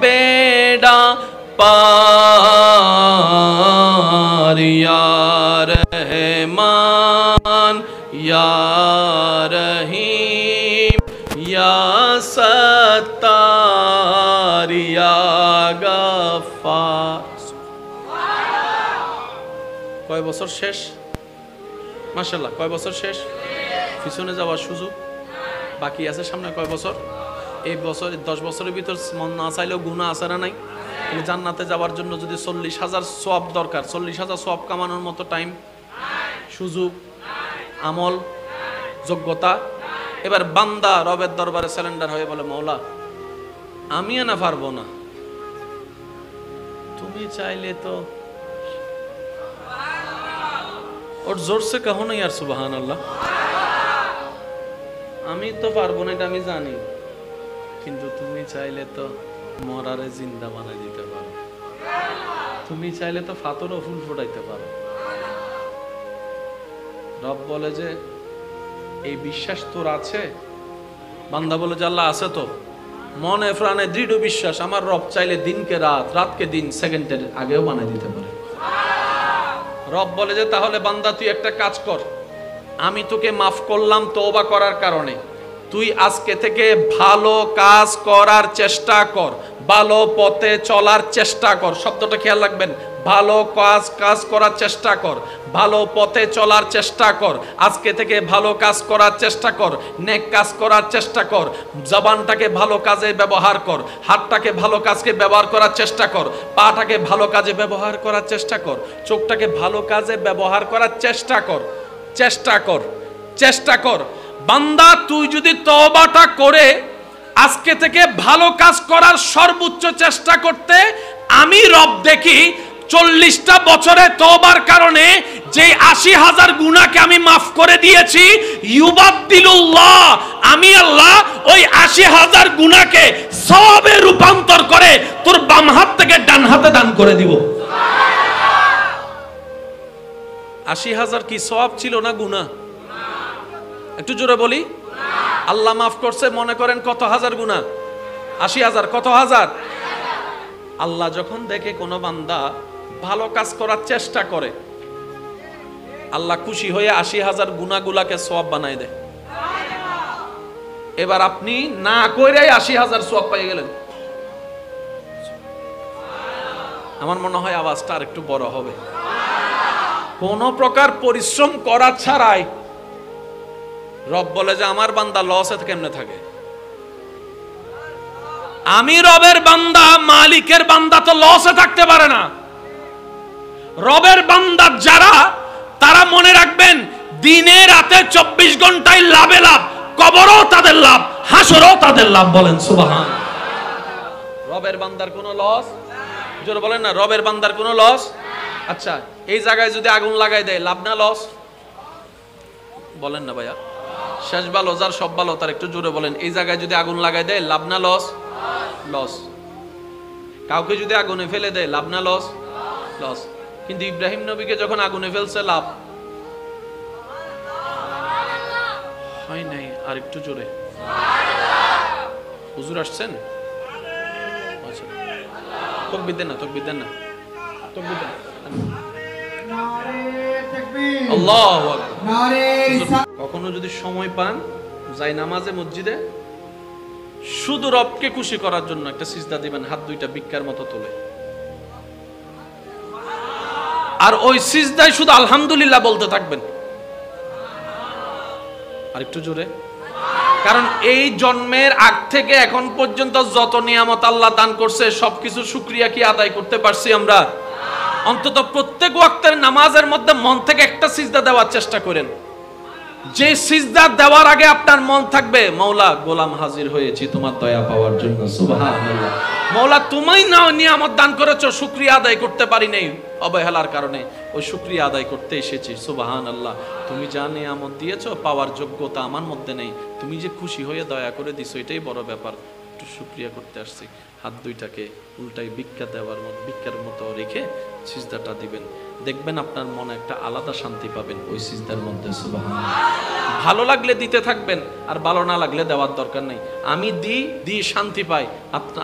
बेड़ा पार। या रहमान या रहीम কয় বছর শেষ? মাশাআল্লাহ, কয় বছর শেষ? পিছনে যাওয়ার সুযোগ বাকি আছে। সামনে কয় বছর? এই বছর 10 বছরের ভিতর মন না চাইলেও গুনাহ আছে না নাই? তাহলে জান্নাতে যাওয়ার জন্য যদি 40,000 সওয়াব দরকার, 40,000 সওয়াব কামানোর মতো টাইম, সুযোগ, আমল, যোগ্যতা। এবার বান্দা রবের দরবারে স্যালেন্ডার হয়ে বলে, মওলা আমি না পারবো না, তুমি চাইলে তো। और जोर से कहो ना यार सुबहान अल्लाह। আমি তো পারবো না, এটা আমি জানি, কিন্তু তুমি চাইলে তো মরারে জিন্দা বানাই দিতে পারো, তুমি চাইলে তো ফাতরও ফুল ফোটাইতে পারো। রব বলে যে এই বিশ্বাস তোর আছে? বান্দা বলে যে আল্লাহ আছে তো, মনে প্রাণে দৃঢ় বিশ্বাস, আমার রব চাইলে দিনকে রাত, রাতকে দিন, সেকেন্ডের আগেও বানাই দিতে পারে। রব বলে যে তাহলে বান্দা তুই একটা কাজ কর, আমি তোকে মাফ করলাম তওবা করার কারণে, তুই আজকে থেকে ভালো কাজ করার চেষ্টা কর, ভালো পথে চলার চেষ্টা কর। শব্দটা খেয়াল রাখবেন, ভালো কাজ করার চেষ্টা কর, ভালো পথে চলার চেষ্টা কর। আজকে থেকে ভালো কাজ করার চেষ্টা কর, নেক কাজ করার চেষ্টা কর, জবানটাকে ভালো কাজে ব্যবহার কর, হাতটাকে ভালো কাজকে ব্যবহার করার চেষ্টা কর, পাটাকে ভালো কাজে ব্যবহার করার চেষ্টা কর, চোখটাকে ভালো কাজে ব্যবহার করার চেষ্টা কর, চেষ্টা কর, চেষ্টা কর। বান্দা তুই যদি তওবাটা করে আজকে থেকে ভালো কাজ করার সর্বোচ্চ চেষ্টা করতে, আমি রব দেখি 40টা বছরে তওবার কারণে যে 80,000 গুনাহকে আমি মাফ করে দিয়েছি, ইউবাদদিলুল্লাহ, আমি আল্লাহ ওই 80,000 গুনাহকে সওয়াবে রূপান্তর করে তোর বাম হাত থেকে ডান হাতে দান করে দিব। 80,000 কি সওয়াব ছিল না গুনাহ? একটু জোরে বলি। আল্লাহ মাফ করছে মনে করেন কত হাজার গুনাহ? 80,000। কত হাজার? আল্লাহ যখন দেখে কোন বান্দা ভালো কাজ করার চেষ্টা করে, আল্লাহ খুশি হয়ে 80,000 গুনাহগুলাকে সওয়াব বানায় দেয়। এবার আপনি না কইরাই 80,000 সওয়াব পেয়ে গেলেন। আমার মনে হয় আওয়াজটা আর একটু বড় হবে। কোন প্রকার পরিশ্রম করা ছাড়াই রব বলে যে আমার বান্দা লসে কেমনে থাকে? আমি রবের বান্দা, মালিকের বান্দা তো লসে থাকতে পারে না। রবের বান্দা যারা, তারা মনে রাখবেন দিনে রাতে 24 ঘন্টায় লাভে লাভ, কবরও তাদের লাভ, হাসরও তাদের লাভ। বলেন সুবহান। রবের বান্দার কোনো লস? জোরে বলেন না, রবের বান্দার কোনো লস? আচ্ছা, এই জায়গায় যদি আগুন লাগাই দেয়, লাভ না লস? বলেন না ভাইয়া। শেষ ভালো যার সব ভালো তার একটু জোরে বলেন, এই জায়গায় যদি আগুন লাগাই দেয়, লাভ না লস? লস। কাউকে যদি আগুনে ফেলে দেয়, লাভ না লস? লস। কিন্তু ইব্রাহিম নবীকে যখন আগুনে ফেলছে, লাভ হয় নাই। আর একটু জোরে। হুজুর আসছেন? আচ্ছা, তাকবীর দেন না, তাকবীর দেন না, তাকবীর দেন। আল্লাহু আকবার। কখনো যদি সময় পান, যাই নামাজে মসজিদে শুধু রবকে খুশি করার জন্য একটা সিজদা দিবেন, হাত দুইটা ভিক্ষার মতো তুলে, আর ওই সিজদায় শুধু আলহামদুলিল্লাহ বলতে থাকবেন। আর একটু জোরে। কারণ এই জন্মের আগ থেকে এখন পর্যন্ত যত নিয়ামত আল্লাহ দান করছে, সবকিছু শুকরিয়া কি আদায় করতে পারছি আমরা? অন্তত প্রত্যেক ওয়াক্তের নামাজের মধ্যে মন থেকে একটা সিজদা দেওয়ার চেষ্টা করেন, যে সিজদা দেওয়ার আগে আপনার মন থাকবে, মওলা গোলাম হাজির হয়েছি তোমার দয়া পাওয়ার জন্য, সুবহানাল্লাহ। মওলা তুমি না নিয়ামত দান করেছো, শুকরিয়া আদায় করতে পারি নাই অবহেলার কারণে, ওই শুকরিয়া আদায় করতে এসেছি, সুবহানাল্লাহ। তুমি যা নিয়ামত দিয়েছো পাওয়ার যোগ্যতা আমার মধ্যে নেই, তুমি যে খুশি হয়ে দয়া করে দিছো এটাই বড় ব্যাপার, একটু শুকরিয়া করতে আসছি। হাত দুইটাকে উল্টাই ভিক্ষার মতো রেখে সিজদাটা দিবেন, দেখবেন আপনার মনে একটা আলাদা শান্তি পাবেন ওই সিজদার মধ্যে, সুবহানাল্লাহ। ভালো লাগলে দিতে থাকবেন, আর ভালো না লাগলে দেওয়ার দরকার নেই। আমি দিই শান্তি পাই,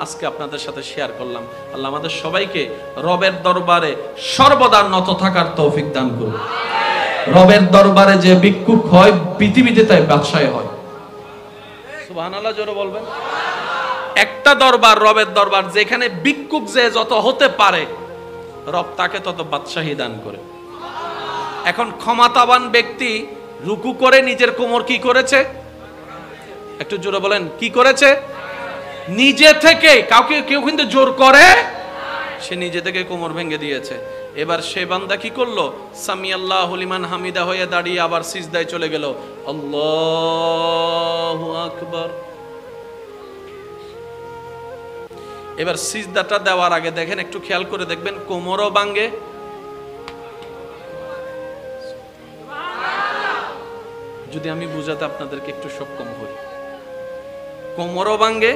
আজকে আপনাদের সাথে শেয়ার করলাম। আল্লাহ আমাদের সবাইকে রবের দরবারে সর্বদা নত থাকার তৌফিক দান করুন। রবের দরবারে যে ভিক্ষুক হয়, পৃথিবীতে তাই বাদশাহ হয়। সুবহানাল্লাহ জোরে বলবেন। একটা দরবার, রবের দরবার, যেখানে ভিক্ষুক যে যত হতে পারে, রব তাকে তত বাদশাহী দান করে। এখন ক্ষমতাবান ব্যক্তি রুকু করে নিজের কোমর কি করেছে? একটু জোরে বলেন, কি করেছে? নিজে থেকে, কাউকে কেউ কিন্তু জোর করে, সে নিজে থেকে কোমর ভেঙে দিয়েছে। এবার সে বান্দা কি করলো? সামি আল্লাহু লিমান হামিদা হয়ে দাঁড়িয়ে আবার সিজদায় চলে গেল, আল্লাহু আকবার। এবার সিজদাটা দেওয়ার আগে দেখেন, একটু খেয়াল করে দেখবেন, কোমরও ভাঙে, যদি আমি বুঝাতে আপনাদেরকে একটু সক্ষম হই, কোমরও ভাঙে,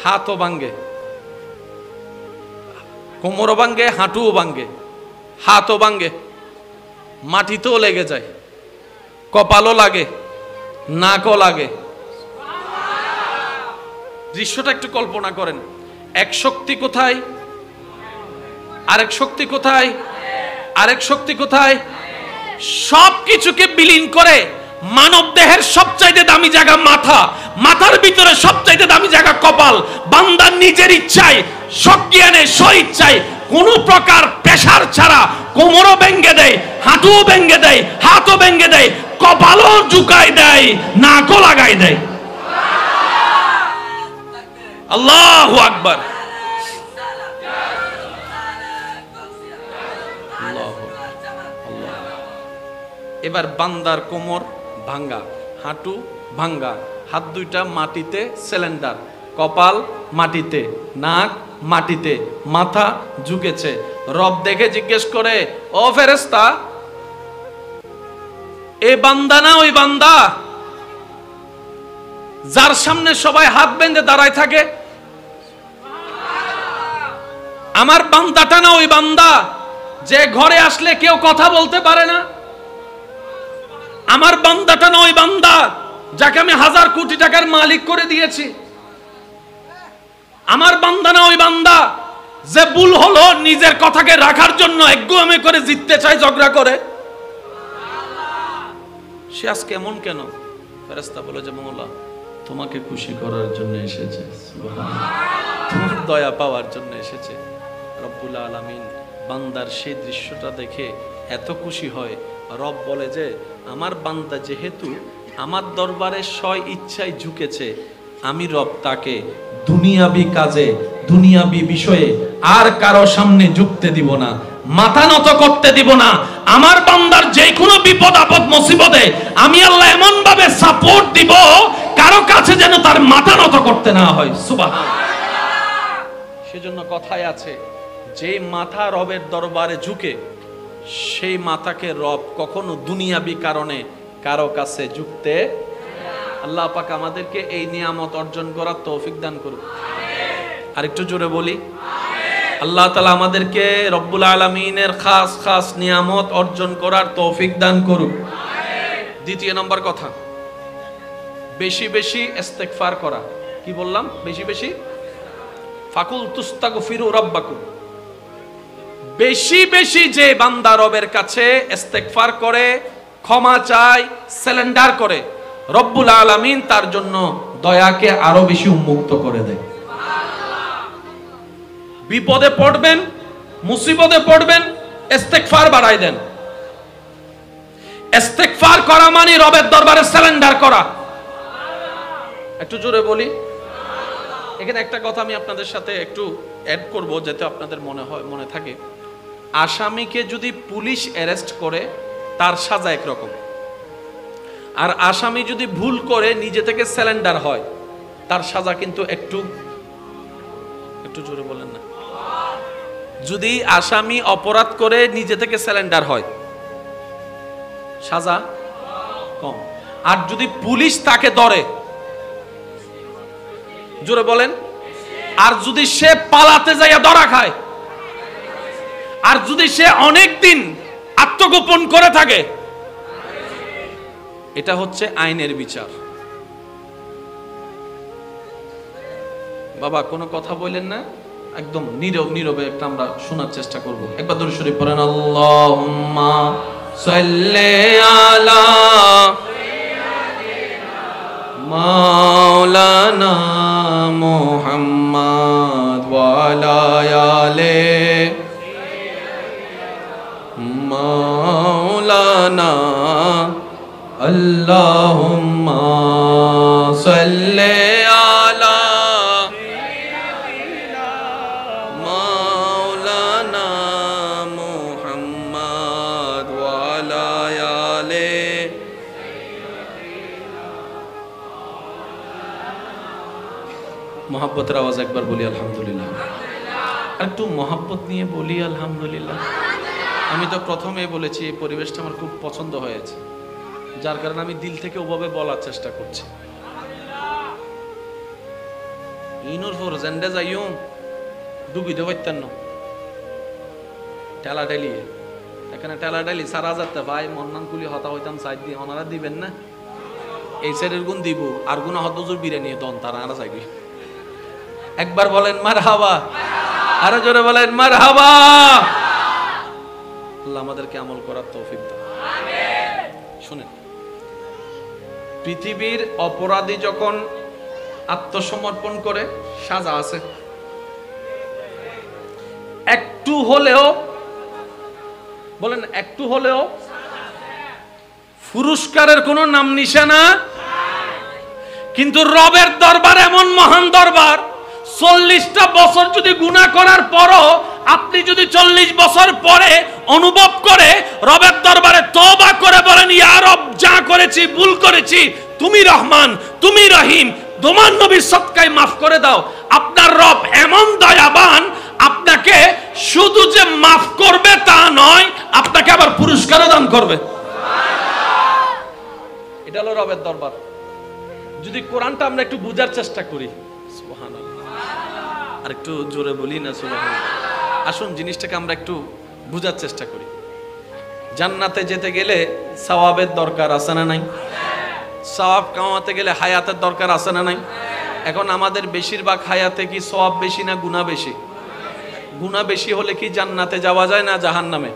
হাতও ভাঙে, কোমরও ভাঙে, হাঁটুও ভাঙে, হাতও ভাঙে, মাটিতেও লেগে যায়, কপালও লাগে, নাকও লাগে। দৃশ্যটা একটু কল্পনা করেন, এক শক্তি কোথায়, আরেক শক্তি কোথায়, আরেক শক্তি কোথায়? সবকিছুকে বিলীন করে মানব দেহের সবচাইতে দামি জায়গা মাথা, মাথার ভিতরে সবচাইতে দামি জায়গা কপাল। বান্দা নিজের ইচ্ছায়, সজ্ঞানে, স্বইচ্ছায়, কোন প্রকার প্রেসার ছাড়া কোমরও ভেঙে দেয়, হাঁটুও ভেঙে দেয়, হাতও ভেঙে দেয়, কপালও ঝুঁকায় দেয়, নাকও লাগাই দেয়। আল্লাহু আকবার। এবার বান্দার কোমর ভাঙ্গা, হাঁটু ভাঙ্গা, হাত দুইটা মাটিতে সিলিন্ডার, কপাল মাটিতে, নাক মাটিতে, মাথা ঝুঁকেছে। রব দেখে জিজ্ঞেস করে, ও ফেরেশতা, এ বান্দা না ওই বান্দা যার সামনে সবাই হাত বেঁধে দাঁড়ায় থাকে? আমার বান্দাটা না ওই বান্দা যে ঘরে আসলে কেউ কথা বলতে পারে না? আমার বান্দাটা না ওই বান্দা যাকে আমি 1000 কোটি টাকার মালিক করে দিয়েছি? আমার বান্দা না ওই বান্দা যে ভুল হলো নিজের কথাকে রাখার জন্য একগুয়ামি করে জিততে চায়, ঝগড়া করে? সে আজকে এমন কেন? ফেরেশতা বলে যে, মওলা তোমাকে খুশি করার জন্য এসেছে, সুবহানাল্লাহ, তোমার দয়া পাওয়ার জন্য এসেছে। রব্বুল আলামিন বান্দার সেই দৃশ্যটা দেখে এত খুশি হয়, রব বলে যে আমার বান্দা যেহেতু আমার দরবারে স্ব ইচ্ছায় ঝুঁকেছে, আমি রব তাকে দুনিয়াবি কাজে, দুনিয়াবি বিষয়ে আর কারো সামনে ঝুঁকতে দিব না, মাথা নত করতে দিব না। আমার বান্দার যে কোনো বিপদ আপদ মুসিবতে আমি আল্লাহ এমন ভাবে সাপোর্ট দিব, কারো কাছে যেন তার মাথা নত করতে না হয়। সুবহানাল্লাহ। সেজন্য কথায় আছে, যে মাথা রবের দরবারে ঝুঁকে, সেই মাথাকে রব কখনো দুনিয়াবি কারণে কারো কাছে ঝুঁকতে। আল্লাহ পাক আমাদেরকে এই নিয়ামত অর্জন করার তৌফিক দান করুক। আরেকটু জোরে বলি, আল্লাহ তাআলা আমাদেরকে রব্বুল আলামিনের খাস খাস নিয়ামত অর্জন করার তৌফিক দান করুক। দ্বিতীয় নম্বর কথা, বেশি বেশি ইস্তেগফার করা। কি বললাম? বেশি বেশি। ফাকুল তুস্তাগফিরু রাব্বাকুম। বেশি বেশি যে বান্দা রবের কাছে ইস্তেগফার করে, ক্ষমা চায়, সারেন্ডার করে, রব্বুল আলামিন তার জন্য দয়াকে আরো বেশি উন্মুক্ত করে দেয়। বিপদে পড়বেন, মুসিবতে পড়বেন, ইস্তেগফার বাড়াই দেন। ইস্তেগফার করা মানে রবের দরবারে সারেন্ডার করা। একটু জোরে বলি। এখানে একটা কথা আমি আপনাদের সাথে একটু অ্যাড করব, যাতে আপনাদের মনে থাকে। আসামিকে যদি পুলিশ অ্যারেস্ট করে তার সাজা একরকম, আর আসামি যদি ভুল করে নিজে থেকে সারেন্ডার হয় তার সাজা কিন্তু একটু জোরে বলেন না। যদি আসামি অপরাধ করে নিজে থেকে সারেন্ডার হয় সাজা কম, আর যদি পুলিশ তাকে ধরে, জোরে বলেন, আর যদি সে পালাতে যাইয়া ধরা খায়, আর যদি সে অনেক দিন আত্মগোপন করে থাকে, এটা হচ্ছে আইনের বিচার। বাবা কোনো কথা বললেন না, একদম নীরবে একটা আমরা শোনার চেষ্টা করব। একবার দরুদ শরীফ পড়েন, আল্লাহুম্মা সাল্লি আলা মাওলানা মুহাম্মদ ওয়া আলা আলি মাওলানা আল্লাহুম্মা সাল্লি আলা মাওলানা মুহাম্মদ ওয়া আলা আলি মোহাব্বতের আওয়াজ একবার বলি আলহামদুলিল্লাহ। আর একটু মোহাব্বত নিয়ে বলি আলহামদুলিল্লাহ। আমি তো প্রথমেই বলেছি এই পরিবেশটা আমার খুব পছন্দ হয়েছে, যার কারণে আমি দিল থেকে ওভাবে বলার চেষ্টা করছি। ইনুর ফর জেন্ডে যাইও দুগিতে পাইতেন না টেলা টেলিয়ে এখানে টেলা টেলি সারা যাতে ভাই মন্নান কুলি হতা হইতাম সাইড দিয়ে ওনারা দিবেন না, এই সাইডের গুণ দিব আর গুণা হতজুর বিরিয়ানি দন তারা আরা চাইবি। একবার বলেন মারহাবা, আরো জোরে বলেন মারহাবা। আল্লাহ আমাদেরকে আমল করার তৌফিক দাও। শুনেন, পৃথিবীর অপরাধী যখন আত্মসমর্পণ করে সাজা আছে, একটু হলেও বলেন একটু হলেও পুরস্কারের কোনো নাম নিশানা। কিন্তু রবের দরবার এমন মহান দরবার, 40টা বছর যদি গুনাহ করার পরও আপনি যদি 40 বছর পরে অনুভব করে রবের দরবারে তওবা করে বলেন, ইয়া রব যা করেছি ভুল করেছি, তুমি রহমান তুমি রহিম, তোমার নবীর সদকায় মাফ করে দাও, আপনার রব এমন দয়াবান আপনাকে শুধু যে মাফ করবে তা নয়, আপনাকে আবার পুরস্কারও দান করবে। এটা হলো রবের দরবার। যদি কোরআনটা আমরা একটু বুঝার চেষ্টা করি, সুবহানাল্লাহ, আর একটু জোরে বলি না সুবহানাল্লাহ। আসুন জিনিসটাকে আমরা একটু বুঝার চেষ্টা করি। জান্নাতে যেতে গেলে সওয়াবের দরকার আছে না নাই? সওয়াব কামাতে গেলে হায়াতের দরকার আছে না নাই? এখন আমাদের বেশিরভাগ হায়াতে কি সওয়াব বেশি না গুনাহ বেশি? গুনাহ বেশি হলে কি জান্নাতে যাওয়া যায় না জাহান্নামে?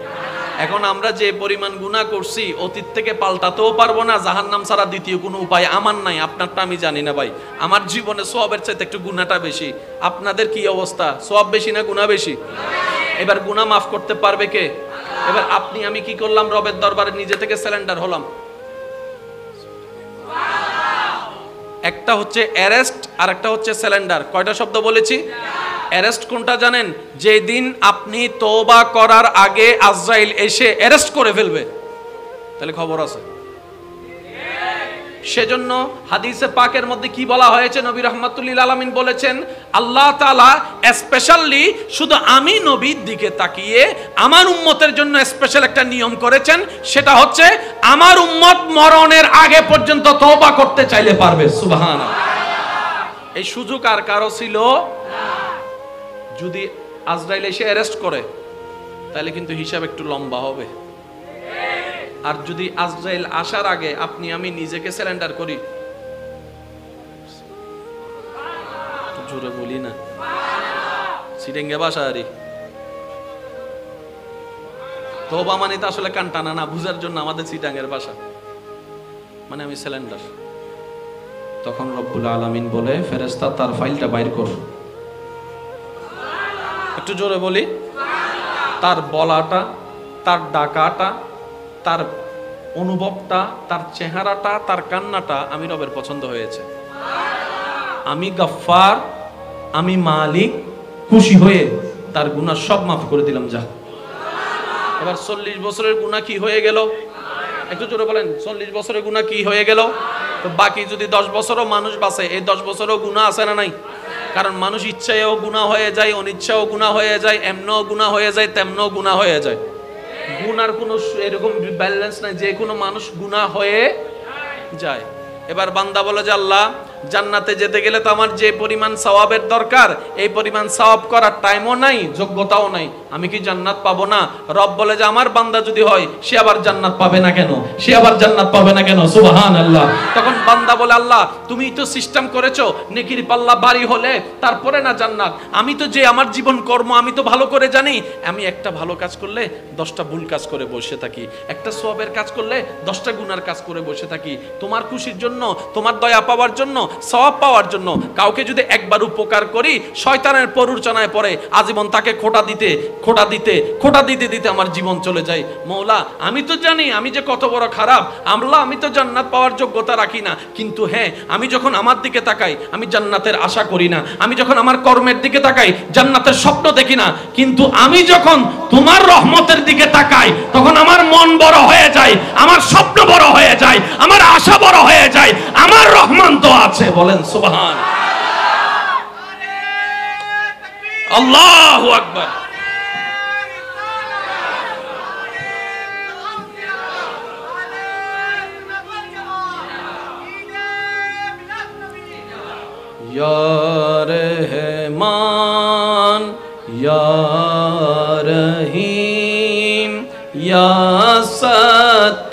এখন আমরা যে পরিমাণ গুনাহ করছি অতীত থেকে পাল্টাতেও পারবো না, জাহান্নাম ছাড়া দ্বিতীয় কোনো উপায় আমার নাই। আপনারটা আমি জানি না ভাই, আমার জীবনে সওয়াবের চাইতে একটু গুনাহটা বেশি। আপনাদের কি অবস্থা? সওয়াব বেশি না গুনাহ বেশি? এবার গুনাহ মাফ করতে পারবে কে? এবার আপনি আমি কি করলাম? রবের দরবারে নিজে থেকে স্যালেন্ডার হলাম। একটা হচ্ছে অ্যারেস্ট আর একটা হচ্ছে স্যালেন্ডার। কয়টা শব্দ বলেছি? অ্যারেস্ট কোনটা জানেন? যেদিন আপনি তওবা করার আগে আজরাইল এসে অ্যারেস্ট করে ফেলবে, তাহলে খবর আছে। সেজন্য হাদিসে পাকের মধ্যে কি বলা হয়েছে? নবী রাহমাতুল্লিল আলামিন বলেছেন, আল্লাহ তাআলা স্পেশালি শুধু আমি নবীর দিকে তাকিয়ে আমার উম্মতের জন্য স্পেশাল একটা নিয়ম করেছেন, সেটা হচ্ছে আমার উম্মত মরণের আগে পর্যন্ত তওবা করতে চাইলে পারবে। সুবহানাল্লাহ। এই সুযোগ আর কারো ছিল না। যদি আজরাইল এসে অ্যারেস্ট করে তাহলে কিন্তু হিসাব একটু লম্বা হবে। আর যদি আজরাইল আসার আগে আপনি আমি নিজেকে সারেন্ডার করি, জোরে বলি না সিটেঙ্গে বাসারি তওবা মানে তো আসলে কান টানা না, বুঝার জন্য আমাদের সিটাঙ্গের ভাষা মানে আমি সারেন্ডার। তখন রব্বুল আলামিন বলে, ফেরেশতা তার ফাইলটা বাইর কর। একটু জোরে বলি, তার বলাটা, তার ডাকাটা, তার অনুভবটা, তার চেহারাটা, তার কান্নাটা আমি রবের পছন্দ হয়েছে। আমি গফফার, আমি মালিক, খুশি হয়ে তার গুনাহ সব মাফ করে দিলাম। যা এবার 40 বছরের গুনাহ কি হয়ে গেল? একটু জোরে বলেন, 40 বছরের গুনাহ কি হয়ে গেল? তো বাকি যদি 10 বছরও মানুষ বাঁচে, এই 10 বছরও গুনাহ আছে না নাই? কারণ মানুষ ইচ্ছায়ও গুনাহ হয়ে যায়, অনিচ্ছাও গুনাহ হয়ে যায়, এমনও গুনাহ হয়ে যায়, তেমনও গুনাহ হয়ে যায়। গুনার কোনো এরকম ব্যালেন্স নাই, যে কোনো মানুষ গুনাহ হয়ে যায়। এবার বান্দা বলে যে, আল্লাহ জান্নাতে যেতে গেলে তো আমার যে পরিমাণ সওয়াবের দরকার, এই পরিমাণ সওয়াব করার টাইমও নাই, যোগ্যতাও নাই, আমি কি জান্নাত পাবো না? রব বলে যে, আমার বান্দা যদি হয় সে আবার জান্নাত পাবে না কেন? সে আবার জান্নাত পাবে না কেন? সুবহানাল্লাহ। তখন বান্দা বলে, আল্লাহ তুমি তো সিস্টেম করেছো, নেকির পাল্লা বাড়ি হলে তারপরে না জান্নাত। আমি তো যে আমার জীবন কর্ম আমি তো ভালো করে জানি, আমি একটা ভালো কাজ করলে 10টা ভুল কাজ করে বসে থাকি, একটা সওয়াবের কাজ করলে 10টা গুনার কাজ করে বসে থাকি। তোমার খুশির জন্য, তোমার দয়া পাওয়ার জন্য, সওয়াব পাওয়ার জন্য কাউকে যদি একবার উপকার করি, শয়তানের প্ররোচনায় পড়ে আজীবন তাকে খোঁটা দিতে দিতে আমার জীবন চলে যায়। মওলা আমি তো জানি আমি যে কত বড় খারাপ, আল্লাহ আমি তো জান্নাত পাওয়ার যোগ্যতা রাখি না, কিন্তু হ্যাঁ আমি যখন আমার দিকে তাকাই আমি জান্নাতের আশা করি না, আমি যখন আমার কর্মের দিকে তাকাই জান্নাতের স্বপ্ন দেখি না, কিন্তু আমি যখন তোমার রহমতের দিকে তাকাই তখন আমার মন বড় হয়ে যায়, আমার স্বপ্ন বড় হয়ে যায়, আমার আশা বড় হয়ে যায়, আমার রহমান তো আছে। বলেন সুবহান আল্লাহু আকবার। ইয়া রহমান ইয়া রহিম ইয়া সত্তার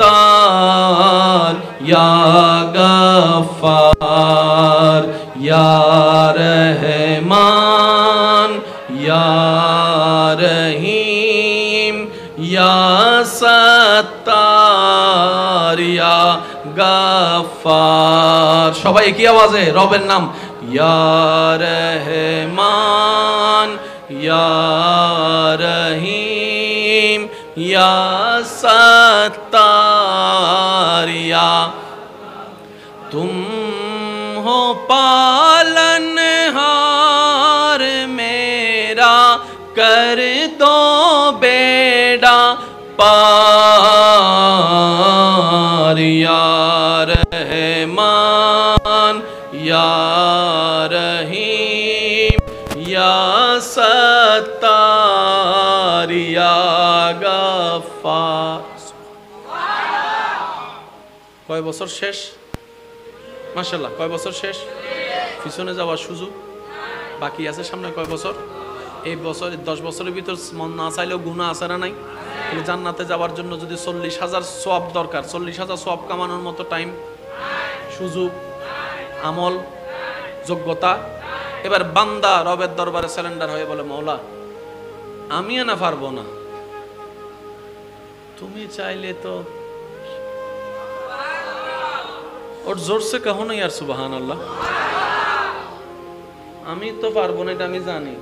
ইয়া গফফার ইয়া রহমান ইয়া রহিম ইয়া সত্তার ইয়া গফফার। সবাই কি আওয়াজে রবের নাম ইয়া রহমান ইয়া রহিম ইয়া সত্তার ইয়া। তুম हो पालनहार मेरा कर दो बेड़ा पार या रहमान या रहीम या सत्तार या गफ्फार। কয় বছর শেষ মাশাআল্লাহ, কয় বছর শেষ? পিছনে যাওয়ার সুযোগ বাকি আছে, সামনে কয় বছর? এই বছর 10 বছরের ভিতর মন না চাইলেও গুনাহ আছে না নাই? তাহলে জান্নাতে যাওয়ার জন্য যদি 40,000 সওয়াব দরকার, 40,000 সওয়াব কামানোর মতো টাইম, সুযোগ, আমল, যোগ্যতা। এবার বান্দা রবের দরবারে সারেন্ডার হয়ে বলে মওলা আমি না পারবো না, তুমি চাইলে তো। और जोर से कहो ना यार सुबहान अल्लाह। আমি তো পারবো না এটা আমি জানি,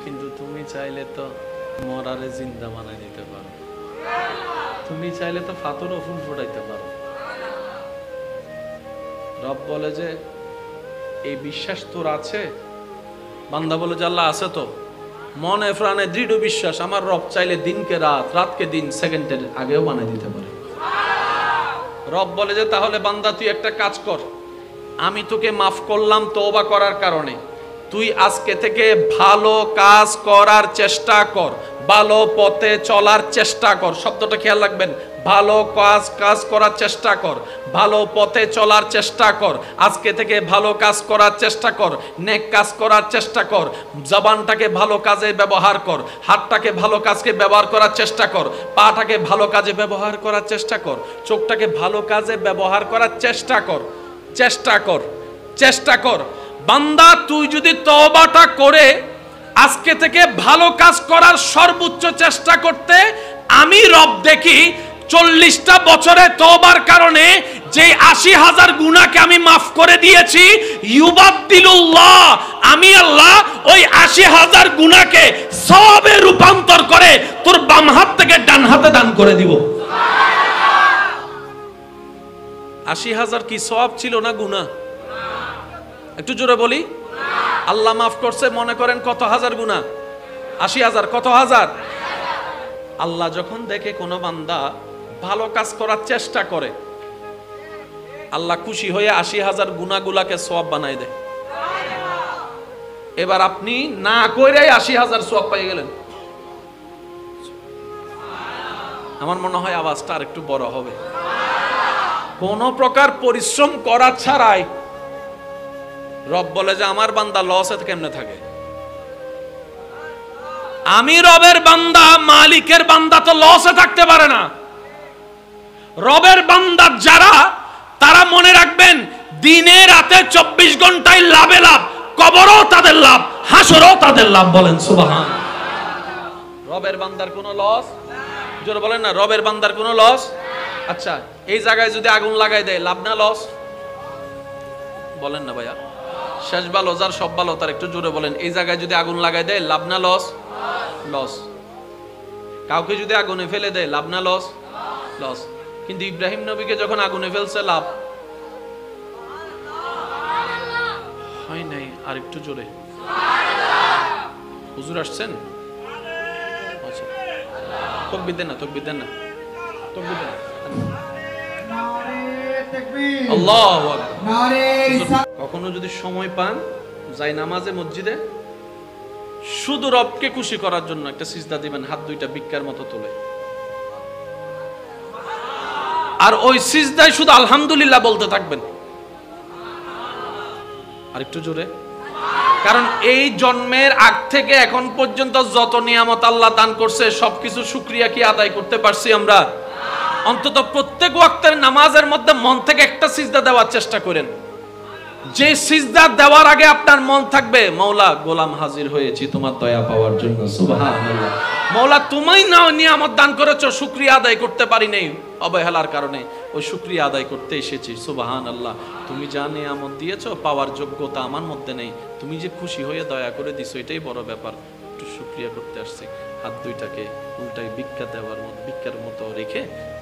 কিন্তু তুমি চাইলে তো মরারে জিন্দা বানাই দিতে পারো, তুমি চাইলে তো ফাতরও ফুল ফোটাইতে পারো। রব বলে যে এই বিশ্বাস তোর আছে? বান্দা বলে যে আল্লাহ আছে তো, মনে প্রাণে দৃঢ় বিশ্বাস আমার রব চাইলে দিনকে রাত, রাতকে দিন, সেকেন্ডের আগেও বানাই দিতে পারে। রব বলে যে তাহলে বান্দা তুই একটা কাজ কর, আমি তোকে মাফ করলাম তওবা করার কারণে, তুই আজকে থেকে ভালো কাজ করার চেষ্টা কর, ভালো পথে চলার চেষ্টা কর। শব্দটা খেয়াল রাখবেন, ভালো কাজ করার চেষ্টা কর, ভালো পথে চলার চেষ্টা কর, আজকে থেকে ভালো কাজ করার চেষ্টা কর, নেক কাজ করার চেষ্টা কর, জবানটাকে ভালো কাজে ব্যবহার কর, হাতটাকে ভালো কাজকে ব্যবহার করার চেষ্টা কর, পাটাকে ভালো কাজে ব্যবহার করার চেষ্টা কর, চোখটাকে ভালো কাজে ব্যবহার করার চেষ্টা কর, চেষ্টা কর, চেষ্টা কর। বান্দা তুই যদি তওবাটা করে আজকে থেকে ভালো কাজ করার সর্বোচ্চ চেষ্টা করতে, আমি রব দেখি 40টা বছরে তওবার কারণে যে 80,000 গুনাহকে আমি মাফ করে দিয়েছি, ইউবাদদিলুল্লাহ, আমি আল্লাহ ওই 80,000 গুনাহকে সওয়াবে রূপান্তর করে তোর বাম হাত থেকে ডান হাতে দান করে দিব। 80,000 কি সওয়াব ছিল না গুনাহ? একটু জোরে বলি। আল্লাহ মাফ করছে মনে করেন কত হাজার গুনাহ? 80,000। কত হাজার? আল্লাহ যখন দেখে কোন বান্দা ভালো কাজ করার চেষ্টা করে, আল্লাহ খুশি হয়ে 80,000 গুনাহগুলাকে সওয়াব বানাই দেয়। এবার আপনি না কইরাই 80,000 সওয়াব পেয়ে গেলেন। আমার মনে হয় আওয়াজটা আরেকটু বড় হবে। কোন প্রকার পরিশ্রম করা ছাড়াই রব বলে যে আমার বান্দা লসে কেমনে থাকে? আমি রবের বান্দা, মালিকের বান্দা তো লসে থাকতে পারে না। রবের বান্দা যারা, তারা মনে রাখবেন দিনে রাতে 24 ঘন্টায় লাভে লাভ, কবরও তাদের লাভ, হাসরও তাদের লাভ। বলেন সুবহান। রবের বান্দার কোনো লস? জোরে বলেন না, রবের বান্দার কোনো লস? আচ্ছা, এই জায়গায় যদি আগুন লাগাই দেয় লাভ না লস? বলেন না ভাইয়া। শেষ ভালো যার সব ভালো তার, একটু জোরে বলেন, এই জায়গায় যদি আগুন লাগাই দেয় লাভ না লস? লস। কাউকে যদি আগুনে ফেলে দেয় লাভ না লস? লস। কিন্তু ইব্রাহিম নবীকে যখন আগুনে ফেলছে লাভ হয় নাই। আর একটু জোরে হুজুর আসছেন? আচ্ছা, তাকবীর দেন না, তাকবীর দেন না, তাকবীর দেন। আল্লাহু আকবার। কখনো যদি সময় পান যাই নামাজে মসজিদে শুধু রবকে খুশি করার জন্য একটা সিজদা দিবেন, হাত দুইটা ভিক্ষার মতো তুলে, আর ওই সিজদায় শুধু আলহামদুলিল্লাহ বলতে থাকবেন। আর একটু জোরে। কারণ এই জন্মের আগ থেকে এখন পর্যন্ত যত নিয়ামত আল্লাহ দান করছে সবকিছু শুকরিয়া কি আদায় করতে পারছি আমরা? অন্তত প্রত্যেক ওয়াক্তের নামাজের মধ্যে মন থেকে একটা সিজদা দেওয়ার চেষ্টা করেন, যে সিজদা দেওয়ার আগে আপনার মন থাকবে মওলা গোলাম হাজির হয়েছি তোমার দয়া পাওয়ার জন্য, সুবহানাল্লাহ। মওলা তুমি নাও নিয়ামত দান করেছো, শুকরিয়া আদায় করতে পারি নাই অবহেলার কারণে, ওই শুকরিয়া আদায় করতে এসেছি, সুবহানাল্লাহ। তুমি যা নিয়ামত দিয়েছো পাওয়ার যোগ্যতা আমার মধ্যে নেই, তুমি যে খুশি হয়ে দয়া করে দিছো এটাই বড় ব্যাপার, একটু শুকরিয়া করতে আসছি। হাত দুইটাকে উল্টায় ভিক্ষা দেওয়ার মতো ভিক্ষার মতো রেখে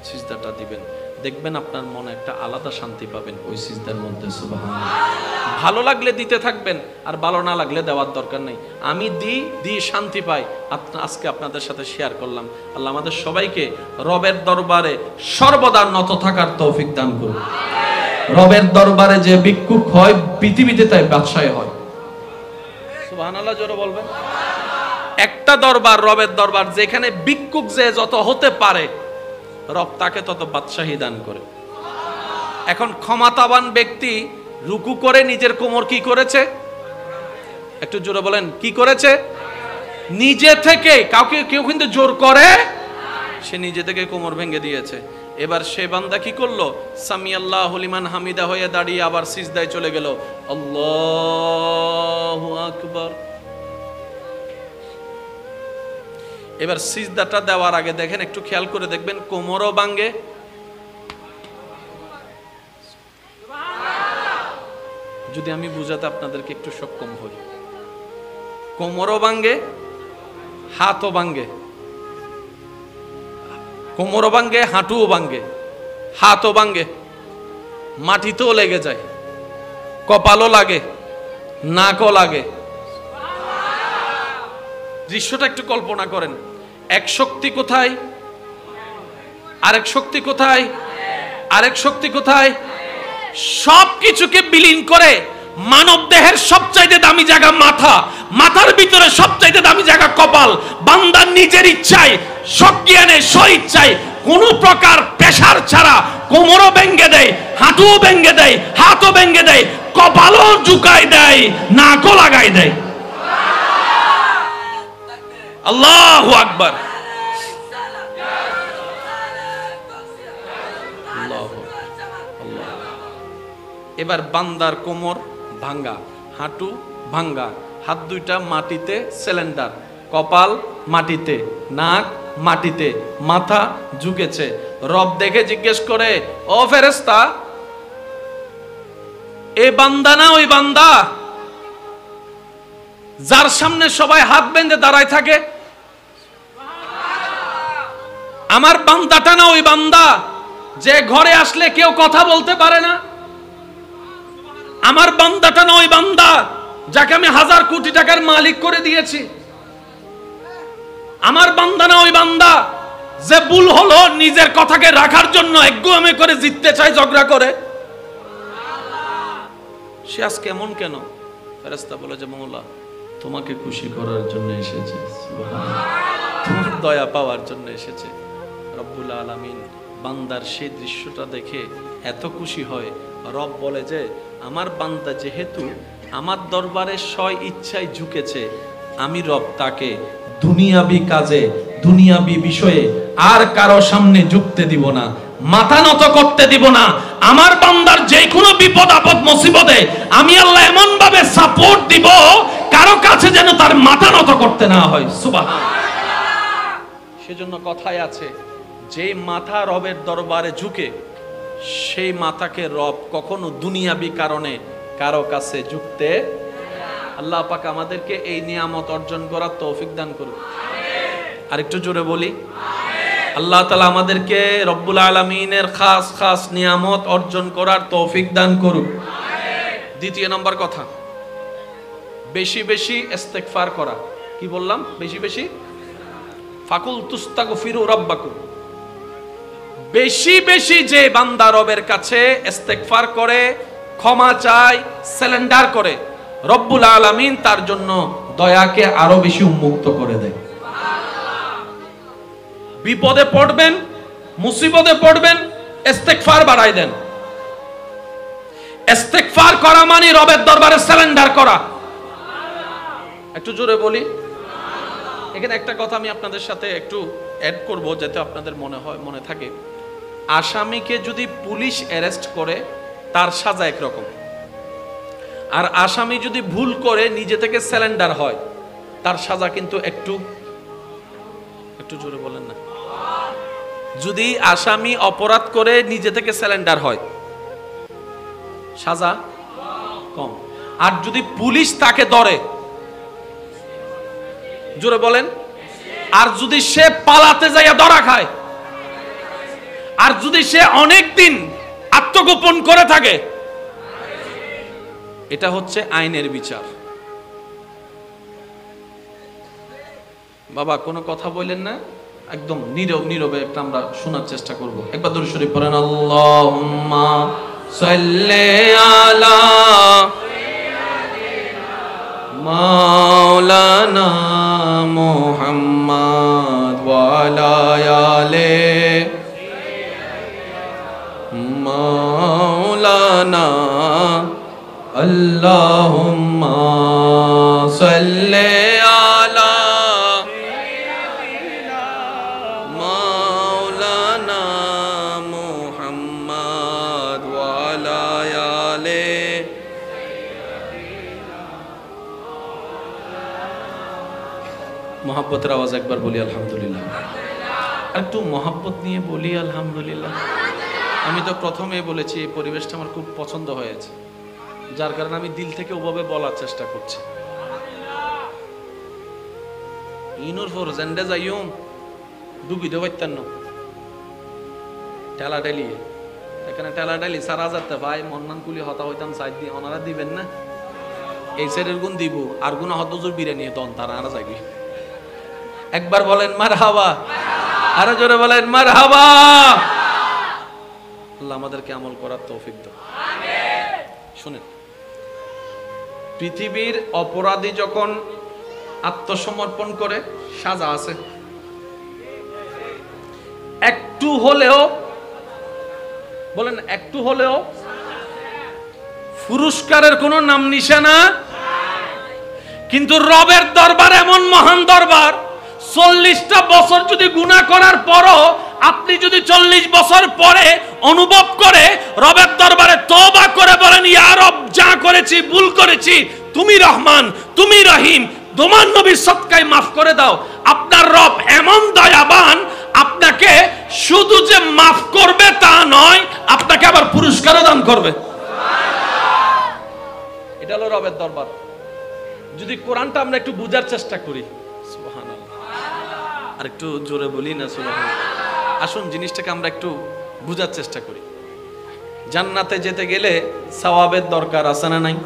সিজদাটা দিবেন, দেখবেন আপনার মনে একটা আলাদা শান্তি পাবেন ওই সিজদার মধ্যে, সুবহানাল্লাহ। ভালো লাগলে দিতে থাকবেন, আর ভালো না লাগলে দেওয়ার দরকার নেই। আমি দিই শান্তি পাই, আজকে আপনাদের সাথে শেয়ার করলাম। আল্লাহ আমাদের সবাইকে রবের দরবারে সর্বদা নত থাকার তৌফিক দান করুন। রবের দরবারে যে ভিক্ষুক হয় পৃথিবীতে তাই বাদশাহ হয়, সুবহানাল্লাহ। জোরে বলবেন। একটা দরবার রবের দরবার, যেখানে ভিক্ষুক যে যত হতে পারে রব তাকে তত বাদশাহী দান করে। এখন ক্ষমতাবান ব্যক্তি রুকু করে নিজের কোমর কি করেছে? একটু জোরে বলেন, কি করেছে? নিজে থেকে, কাউকে কেউ কিন্তু জোর করে, সে নিজে থেকে কোমর ভেঙে দিয়েছে। এবার সে বান্দা কি করলো? সামিআল্লাহু লিমান হামিদা হয়ে দাঁড়িয়ে আবার সিজদায় চলে গেল, আল্লাহু আকবার। এবার সিজদাটা দেওয়ার আগে দেখেন, একটু খেয়াল করে দেখবেন কোমরও ভাঙে, যদি আমি বুঝাতে আপনাদেরকে একটু সক্ষম হই, কোমরও ভাঙে, হাতও ভাঙে, কোমরও ভাঙে, হাঁটুও ভাঙে, হাতও ভাঙে, মাটিতেও লেগে যায়, কপালও লাগে, নাকও লাগে। দৃশ্যটা একটু কল্পনা করেন। এক শক্তি কোথায়, আরেক শক্তি কোথায়, আরেক শক্তি কোথায়? সবকিছুকে বিলীন করে মানব দেহের সবচাইতে দামি জায়গা মাথা, মাথার ভিতরে সবচাইতে দামি জায়গা কপাল। বান্দার নিজের ইচ্ছায়, সজ্ঞানে, স্বইচ্ছায়, কোন প্রকার প্রেসার ছাড়া কোমরও ভেঙে দেয়, হাঁটুও ভেঙে দেয়, হাতও ভেঙে দেয়, কপালও ঝুঁকায় দেয়, নাকও লাগাই দেয়। আল্লাহু আকবার। এবার বান্দার কোমর ভাঙ্গা, হাঁটু ভাঙ্গা, হাত দুইটা মাটিতে সিলিন্ডার, কপাল মাটিতে, নাক মাটিতে, মাথা ঝুঁকেছে। রব দেখে জিজ্ঞেস করে, ও ফেরেশতা, এ বান্দা না ওই বান্দা যার সামনে সবাই হাত বেঁধে দাঁড়ায় থাকে? আমার বান্দাটা না ওই বান্দা যে ঘরে আসলে কেউ কথা বলতে পারে না? আমার বান্দাটা না ওই বান্দা যাকে আমি 1000 কোটি টাকার মালিক করে দিয়েছি? আমার বান্দা না ওই বান্দা যে ভুল হলো নিজের কথাকে রাখার জন্য একগুয়ামে করে জিততে চায়, ঝগড়া করে? সে আজ কেমন কেন? ফেরেশতা বলে যে মওলা তোমাকে খুশি করার জন্য এসেছে, তোমার দয়া পাওয়ার জন্য এসেছে। রব্বুল আলামিন বান্দার সেই দৃশ্যটা দেখে এত খুশি হয়, রব বলে যে আমার বান্দা যেহেতু আমার দরবারে স্ব ইচ্ছায় ঝুঁকেছে, আমি রব তাকে দুনিয়াবি কাজে, দুনিয়াবি বিষয়ে আর কারো সামনে ঝুঁকতে দিব না, মাথা নত করতে দিব না। আমার বান্দার যে কোনো বিপদ আপদ মুসিবতে আমি আল্লাহ এমন ভাবে সাপোর্ট দিব, কারো কাছে যেন তার মাথা নত করতে না হয়। সুবহানাল্লাহ। সেজন্য কথায় আছে, যে মাথা রবের দরবারে ঝুঁকে সেই মাথাকে রব কখনো দুনিয়াবি কারণে কারো কাছে ঝুঁকতে। আল্লাহ পাক আমাদেরকে এই নিয়ামত অর্জন করার তৌফিক দান করুন। আরেকটু জোরে বলি আল্লাহ তাআলা আমাদেরকে রব্বুল আলামিনের খাস খাস নিয়ামত অর্জন করার তৌফিক দান করুক। দ্বিতীয় নম্বর কথা, বেশি বেশি ইস্তেগফার করা। কি বললাম? বেশি বেশি ফাকুল তুস্তাগফিরু রাব্বাকুম। বেশি বেশি যে বান্দা রবের কাছে ইস্তেগফার করে, ক্ষমা চায়, সারেন্ডার করে, রব্বুল আলামিন তার জন্য দয়াকে আরো বেশি উন্মুক্ত করে দেয়। বিপদে পড়বেন, মুসিবতে পড়বেন, ইস্তেগফার বাড়াই দেন। ইস্তেগফার করা মানে রবের দরবারে সারেন্ডার করা। একটু জোরে বলি। এখানে একটা কথা আমি আপনাদের সাথে একটু অ্যাড করব যাতে আপনাদের মনে থাকে। আসামিকে যদি পুলিশ অ্যারেস্ট করে তার সাজা একরকম, আর আসামি যদি ভুল করে নিজে থেকে সারেন্ডার হয় তার সাজা কিন্তু একটু জোরে বলেন না। যদি আসামি অপরাধ করে নিজে থেকে সারেন্ডার হয় সাজা কম, আর যদি পুলিশ তাকে ধরে, জোরে বলেন, আর যদি সে পালাতে যাইয়া ধরা খায়, আর যদি সে অনেক দিন আত্মগোপন করে থাকে, এটা হচ্ছে আইনের বিচার। বাবা কোনো কথা বলেন না, একদম নীরবে একটা আমরা শোনার চেষ্টা করব। একবার দরুদ শরীফ পড়েন, আল্লাহুম্মা সাল্লি আলা মাওলানা মুহাম্মদ ওয়া আলা আলি মাওলানা আল্লাহুম্মা সাল্লি আলা মাওলানা মুহাম্মদ ওয়া আলা আলি। মোহাব্বতের আওয়াজ একবার বলি আলহামদুলিল্লাহ। একটু মোহাব্বত নিয়ে বলি আলহামদুলিল্লাহ। আমি তো প্রথমেই বলেছি এই পরিবেশটা আমার খুব পছন্দ হয়েছে, যার কারণে আমি দিল থেকে ওভাবে বলার চেষ্টা করছি। ইনুর ফর জেন্ডে যাইম ডুবি দে পাইতেন না টেলা টেলি, এখানে টেলা টেলি সারা যাতে ভাই মন্নান কুলি হতা হইতাম সাইড দিয়ে ওনারা দিবেন না, এই সাইডের গুণ দিব আর গুণ হতজোর বিরিয়ানি তখন তারা আনা যাবি। একবার বলেন মারহাবা, আরো জোরে বলেন মারহাবা। আল্লাহ আমাদেরকে আমল করার তৌফিক দাও। শুনেন, পৃথিবীর অপরাধী যখন আত্মসমর্পণ করে সাজা আছে। একটু হলেও বলেন, একটু হলেও পুরস্কারের কোনো নাম নিশানা, কিন্তু রবের দরবার এমন মহান দরবার, 40টা বছর যদি গুনাহ করার পরও আপনি যদি 40 বছর পরে অনুভব করে রবের দরবারে তওবা করে বলেন, ইয়া রব যা করেছি ভুল করেছি, তুমি রহমান, তুমি রহিম, তোমার নবীর সদকায় মাফ করে দাও, আপনার রব এমন দয়াবান, আপনাকে শুধু যে মাফ করবে তা নয়, আপনাকে আবার পুরস্কারও দান করবে। এটা হলো রবের দরবার। যদি কোরআনটা আমরা একটু বুঝার চেষ্টা করি, সুবহানাল্লাহ, আর একটু জোরে বলি না সুবহানাল্লাহ। আসুন জিনিসটাকে আমরা একটু বুঝার চেষ্টা করি। জান্নাতে যেতে গেলে সওয়াবের দরকার আছে না নাই?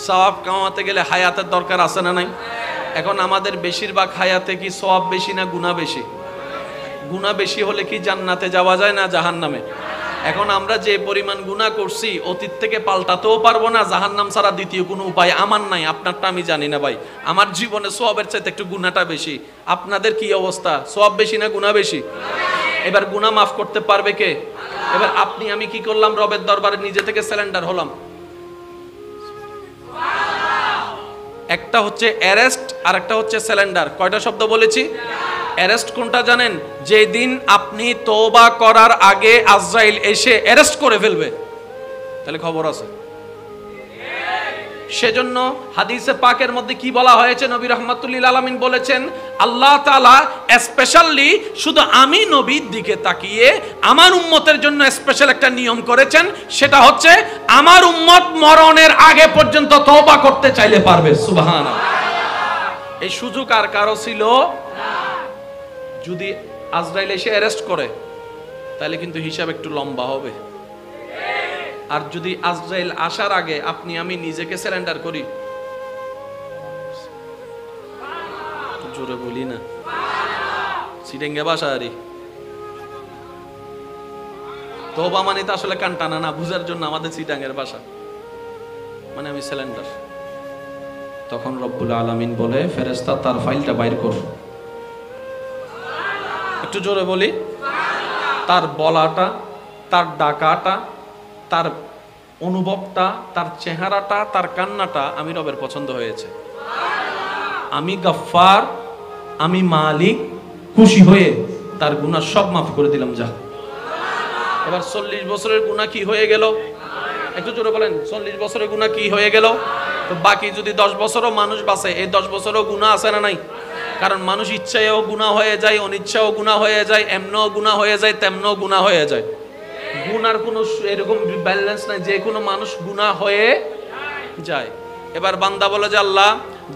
সওয়াব কামাতে গেলে হায়াতের দরকার আছে না নাই? এখন আমাদের বেশিরভাগ হায়াতে কি সওয়াব বেশি না গুনাহ বেশি? গুনাহ বেশি হলে কি জান্নাতে যাওয়া যায় না জাহান্নামে? এখন আমরা যে পরিমাণ গুনাহ করছি অতীত থেকে পাল্টাতেও পারবো না, জাহান্নাম ছাড়া দ্বিতীয় কোনো উপায় আমার নাই। আপনারটা আমি জানি না ভাই, আমার জীবনে সওয়াবের চাইতে একটু গুনাহটা বেশি। আপনাদের কি অবস্থা? সওয়াব বেশি না গুনাহ বেশি? এবার গুনাহ মাফ করতে পারবে কে? এবার আপনি আমি কি করলাম? রবের দরবারে নিজে থেকে সারেন্ডার হলাম। একটা হচ্ছে অ্যারেস্ট আর একটা হচ্ছে সারেন্ডার। কয়টা শব্দ বলেছি? অ্যারেস্ট কোনটা জানেন? যেদিন আপনি তওবা করার আগে আজরাইল এসে অ্যারেস্ট করে ফেলবে, তাহলে খবর আছে। সেজন্য হাদিসে পাকের মধ্যে কি বলা হয়েছে? নবী রাহমাতুল লিল আলামিন বলেছেন, আল্লাহ তাআলা স্পেশালি শুধু আমি নবীর দিকে তাকিয়ে আমার উম্মতের জন্য স্পেশাল একটা নিয়ম করেছেন, সেটা হচ্ছে আমার উম্মত মরণের আগে পর্যন্ত তওবা করতে চাইলে পারবে। সুবহানাল্লাহ। এই সুযোগ আর কারো ছিল? যদি আজরাইল এসে অ্যারেস্ট করে তাহলে কিন্তু হিসাব একটু লম্বা হবে। আর যদি আজরাইল আসার আগে আপনি আমি নিজেকে সারেন্ডার করি, জোরে বলি না, সিডেঙ্গে বাসা আরি তওবা মানে তো আসলে কান টানা না, বুঝার জন্য আমাদের সিডাঙ্গের ভাষা, মানে আমি সারেন্ডার। তখন রব্বুল আলামিন বলে, ফেরেশতা তার ফাইলটা বাইর কর। একটু জোরে বলি, তার বলাটা, তার ডাকাটা, তার অনুভবটা, তার চেহারাটা, তার কান্নাটা আমি রবের পছন্দ হয়েছে। আমি গফফার, আমি মালিক, খুশি হয়ে তার গুনাহ সব মাফ করে দিলাম। যা এবার 40 বছরের গুনাহ কি হয়ে গেল? একটু জোরে বলেন, 40 বছরের গুনাহ কি হয়ে গেল? তো বাকি যদি 10 বছরও মানুষ বাঁচে, এই 10 বছরও গুনাহ আছে না নাই? কারণ মানুষ ইচ্ছায়ও গুনাহ হয়ে যায়, অনিচ্ছাও গুনাহ হয়ে যায়, এমনও গুনাহ হয়ে যায়, তেমনও গুনাহ হয়ে যায়। গুনার কোনো এরকম ব্যালেন্স নাই, যে কোনো মানুষ গুনাহ হয়ে যায়। এবার বান্দা বলে যে আল্লাহ,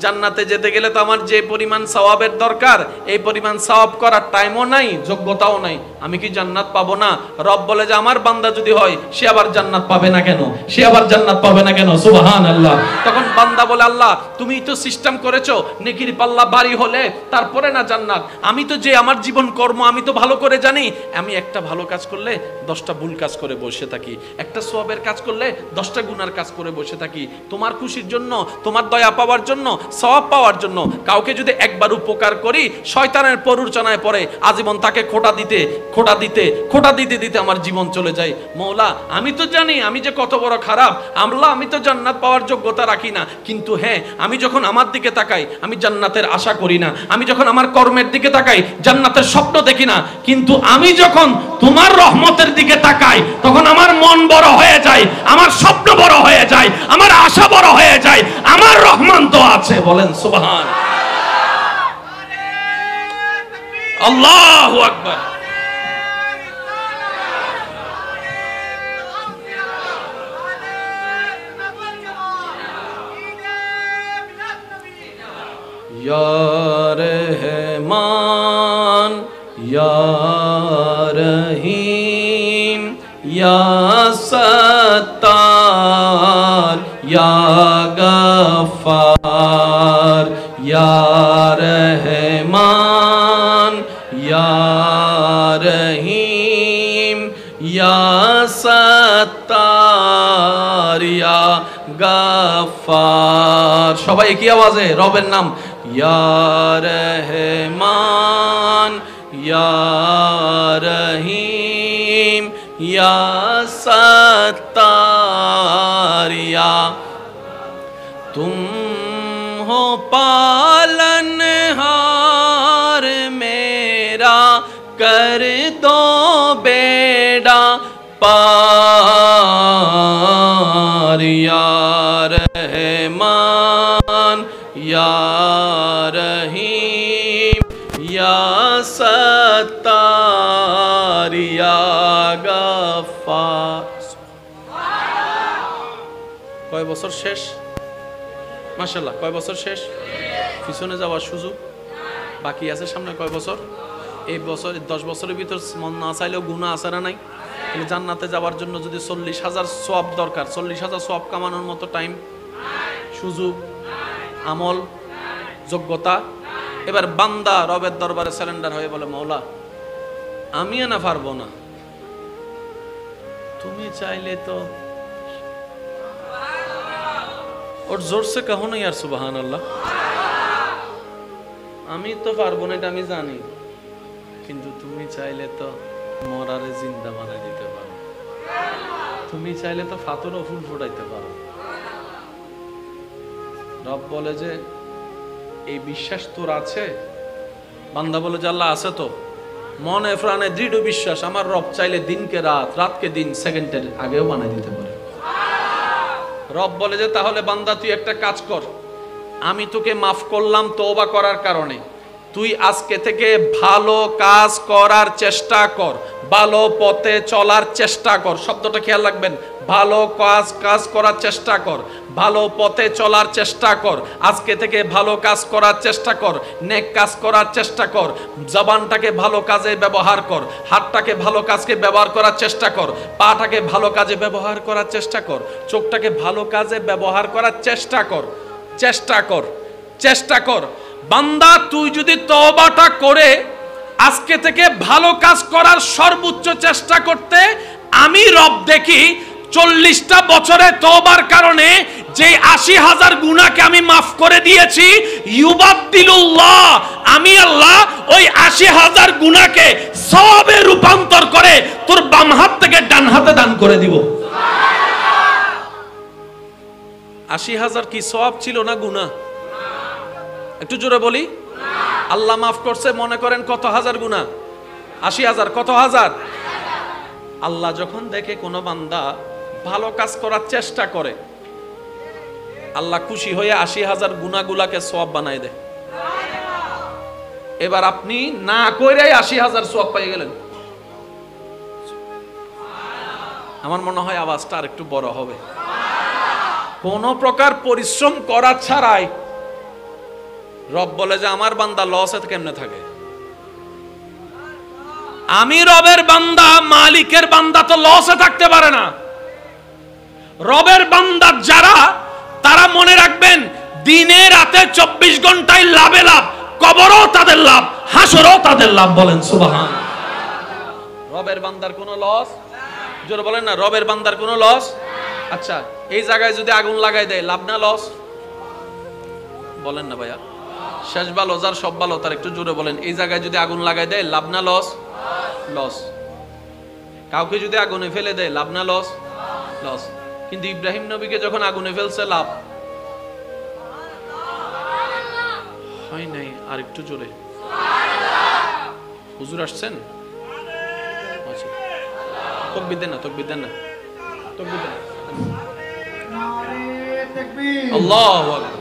জান্নাতে যেতে গেলে তো আমার যে পরিমাণ সওয়াবের দরকার, এই পরিমাণ সওয়াব করার টাইমও নাই, যোগ্যতাও নাই, আমি কি জান্নাত পাবো না? রব বলে যে আমার বান্দা যদি হয়, সে আবার জান্নাত পাবে না কেন? সে আবার জান্নাত পাবে না কেন? সুবহানাল্লাহ। তখন বান্দা বলে, আল্লাহ তুমি তো সিস্টেম করেছো, নেকির পাল্লা ভারী হলে তারপরে না জান্নাত। আমি তো যে আমার জীবন কর্ম আমি তো ভালো করে জানি, আমি একটা ভালো কাজ করলে 10টা ভুল কাজ করে বসে থাকি, একটা সওয়াবের কাজ করলে 10টা গুনার কাজ করে বসে থাকি। তোমার খুশির জন্য, তোমার দয়া পাওয়ার জন্য, সওয়াব পাওয়ার জন্য কাউকে যদি একবার উপকার করি, শয়তানের প্ররোচনায় পড়ে আজীবন তাকে খোঁটা দিতে দিতে আমার জীবন চলে যায়। মওলা আমি তো জানি আমি যে কত বড় খারাপ, আমি তো জান্নাত পাওয়ার যোগ্যতা রাখি না, কিন্তু হ্যাঁ আমি যখন আমার দিকে তাকাই আমি জান্নাতের আশা করি না, আমি যখন আমার কর্মের দিকে তাকাই জান্নাতের স্বপ্ন দেখি না, কিন্তু আমি যখন তোমার রহমতের দিকে তাকাই তখন আমার মন বড় হয়ে যায়, আমার স্বপ্ন বড় হয়ে যায়, আমার আশা বড় হয়ে যায়, আমার রহমান তো আছে। বলেন সুবহান আল্লাহু আকবার। ইয়া রহমান ইয়া রহিম ইয়া সত্তার ইয়া গফফার ইয়া রহমান ইয়া রহিম ইয়া সত্তার ইয়া গফফার। সবাই কি আওয়াজে রবের নাম, ইয়া রহমান ইয়া রহিম ইয়া সত্তার ইয়া। तुम हो पालनहार मेरा, कर दो बेड़ा पार या रहमान या रहीम या सत्तार या गफ्फार। কয় বছর শেষ? মাশাআল্লাহ, কয় বছর শেষ? পিছনে যাওয়ার সুযোগ বাকি আছে, সামনে কয় বছর? এই বছর 10 বছরের ভিতর মন না চাইলেও গুনাহ আছে না নাই? তাহলে জান্নাতে যাওয়ার জন্য যদি 40,000 সওয়াব দরকার, 40,000 সওয়াব কামানোর মতো টাইম, সুযোগ, আমল, যোগ্যতা। এবার বান্দা রবের দরবারে সারেন্ডার হয়ে বলে, মওলা আমি না পারবো না, তুমি চাইলে তো। और जोर से कहो ना यार सुबहान अल्लाह। আমি তো পারবো না, এটা আমি জানি, কিন্তু তুমি চাইলে তো মরারে জিন্দা বানাই দিতে পারো, তুমি চাইলে তো ফাতর ও ফুল ফোটাইতে পারো। রব বলে যে এই বিশ্বাস তোর আছে? বান্দা বলে যে আল্লাহ আছে তো, মনে প্রাণে দৃঢ় বিশ্বাস, আমার রব চাইলে দিনকে রাত, রাতকে দিন, সেকেন্ডের আগেও বানাই দিতে পারে। রব বলে যে তাহলে বান্দা তুই একটা কাজ কর, আমি তোকে মাফ করলাম তওবা করার কারণে, তুই আজকে থেকে ভালো কাজ করার চেষ্টা কর, ভালো পথে চলার চেষ্টা কর। শব্দটা খেয়াল রাখবেন, ভালো কাজ করার চেষ্টা কর, ভালো পথে চলার চেষ্টা কর। আজকে থেকে ভালো কাজ করার চেষ্টা কর, নেক কাজ করার চেষ্টা কর, জবানটাকে ভালো কাজে ব্যবহার কর, হাতটাকে ভালো কাজকে ব্যবহার করার চেষ্টা কর, পাটাকে ভালো কাজে ব্যবহার করার চেষ্টা কর, চোখটাকে ভালো কাজে ব্যবহার করার চেষ্টা কর, চেষ্টা কর, চেষ্টা কর। বান্দা তুই যদি তওবাটা করে আজকে থেকে ভালো কাজ করার সর্বোচ্চ চেষ্টা করতে, আমি রব দেখি 40টা বছরে তওবার কারণে যে 80,000 গুনাহকে আমি মাফ করে দিয়েছি, ইউবাদদিলুল্লাহ, আমি আল্লাহ ওই 80,000 গুনাহকে সওয়াবে রূপান্তর করে তোর বাম হাত থেকে ডান হাতে দান করে দিব। 80,000 কি সওয়াব ছিল না গুনাহ? একটু জোরে বলি। আল্লাহ মাফ করছে মনে করেন কত হাজার গুনাহ? 80,000। কত হাজার? আল্লাহ যখন দেখে কোন বান্দা ভালো কাজ করার চেষ্টা করে, আল্লাহ খুশি হয়ে 80,000 গুনাহগুলাকে সওয়াব বানাই দেয়। এবার আপনি না কইরাই 80,000 সওয়াব পেয়ে গেলেন। আমার মনে হয় আওয়াজটা আর একটু বড় হবে। কোন প্রকার পরিশ্রম করা ছাড়াই রব বলে যে আমার বান্দা লসে কেমনে থাকে? আমি রবের বান্দা, মালিকের বান্দা তো লসে থাকতে পারে না। রবের বান্দা যারা, তারা মনে রাখবেন দিনে রাতে 24 ঘন্টায় লাভে লাভ, কবরও তাদের লাভ, হাসরও তাদের লাভ। বলেন সুবহান। রবের বান্দার কোনো লস? জোরে বলেন না, রবের বান্দার কোনো লস? আচ্ছা, এই জায়গায় যদি আগুন লাগাই দেয়, লাভ না লস? বলেন না ভাইয়া। শেষ ভালো যার সব ভালো তার, একটু জোরে বলেন। এই জায়গায় যদি আগুন লাগাই দেয়, লাভ না লস? লস। কাউকে যদি আগুনে ফেলে দেয়, লাভ না লস? লস। কিন্তু ইব্রাহিম নবীকে যখন আগুনে ফেলছে, লাভ হয় নাই। আর একটু জোরে। হুজুর আসছেন? আচ্ছা, তাকবীর দেন না, তাকবীর দেন না, তাকবীর দেন। আল্লাহু আকবার।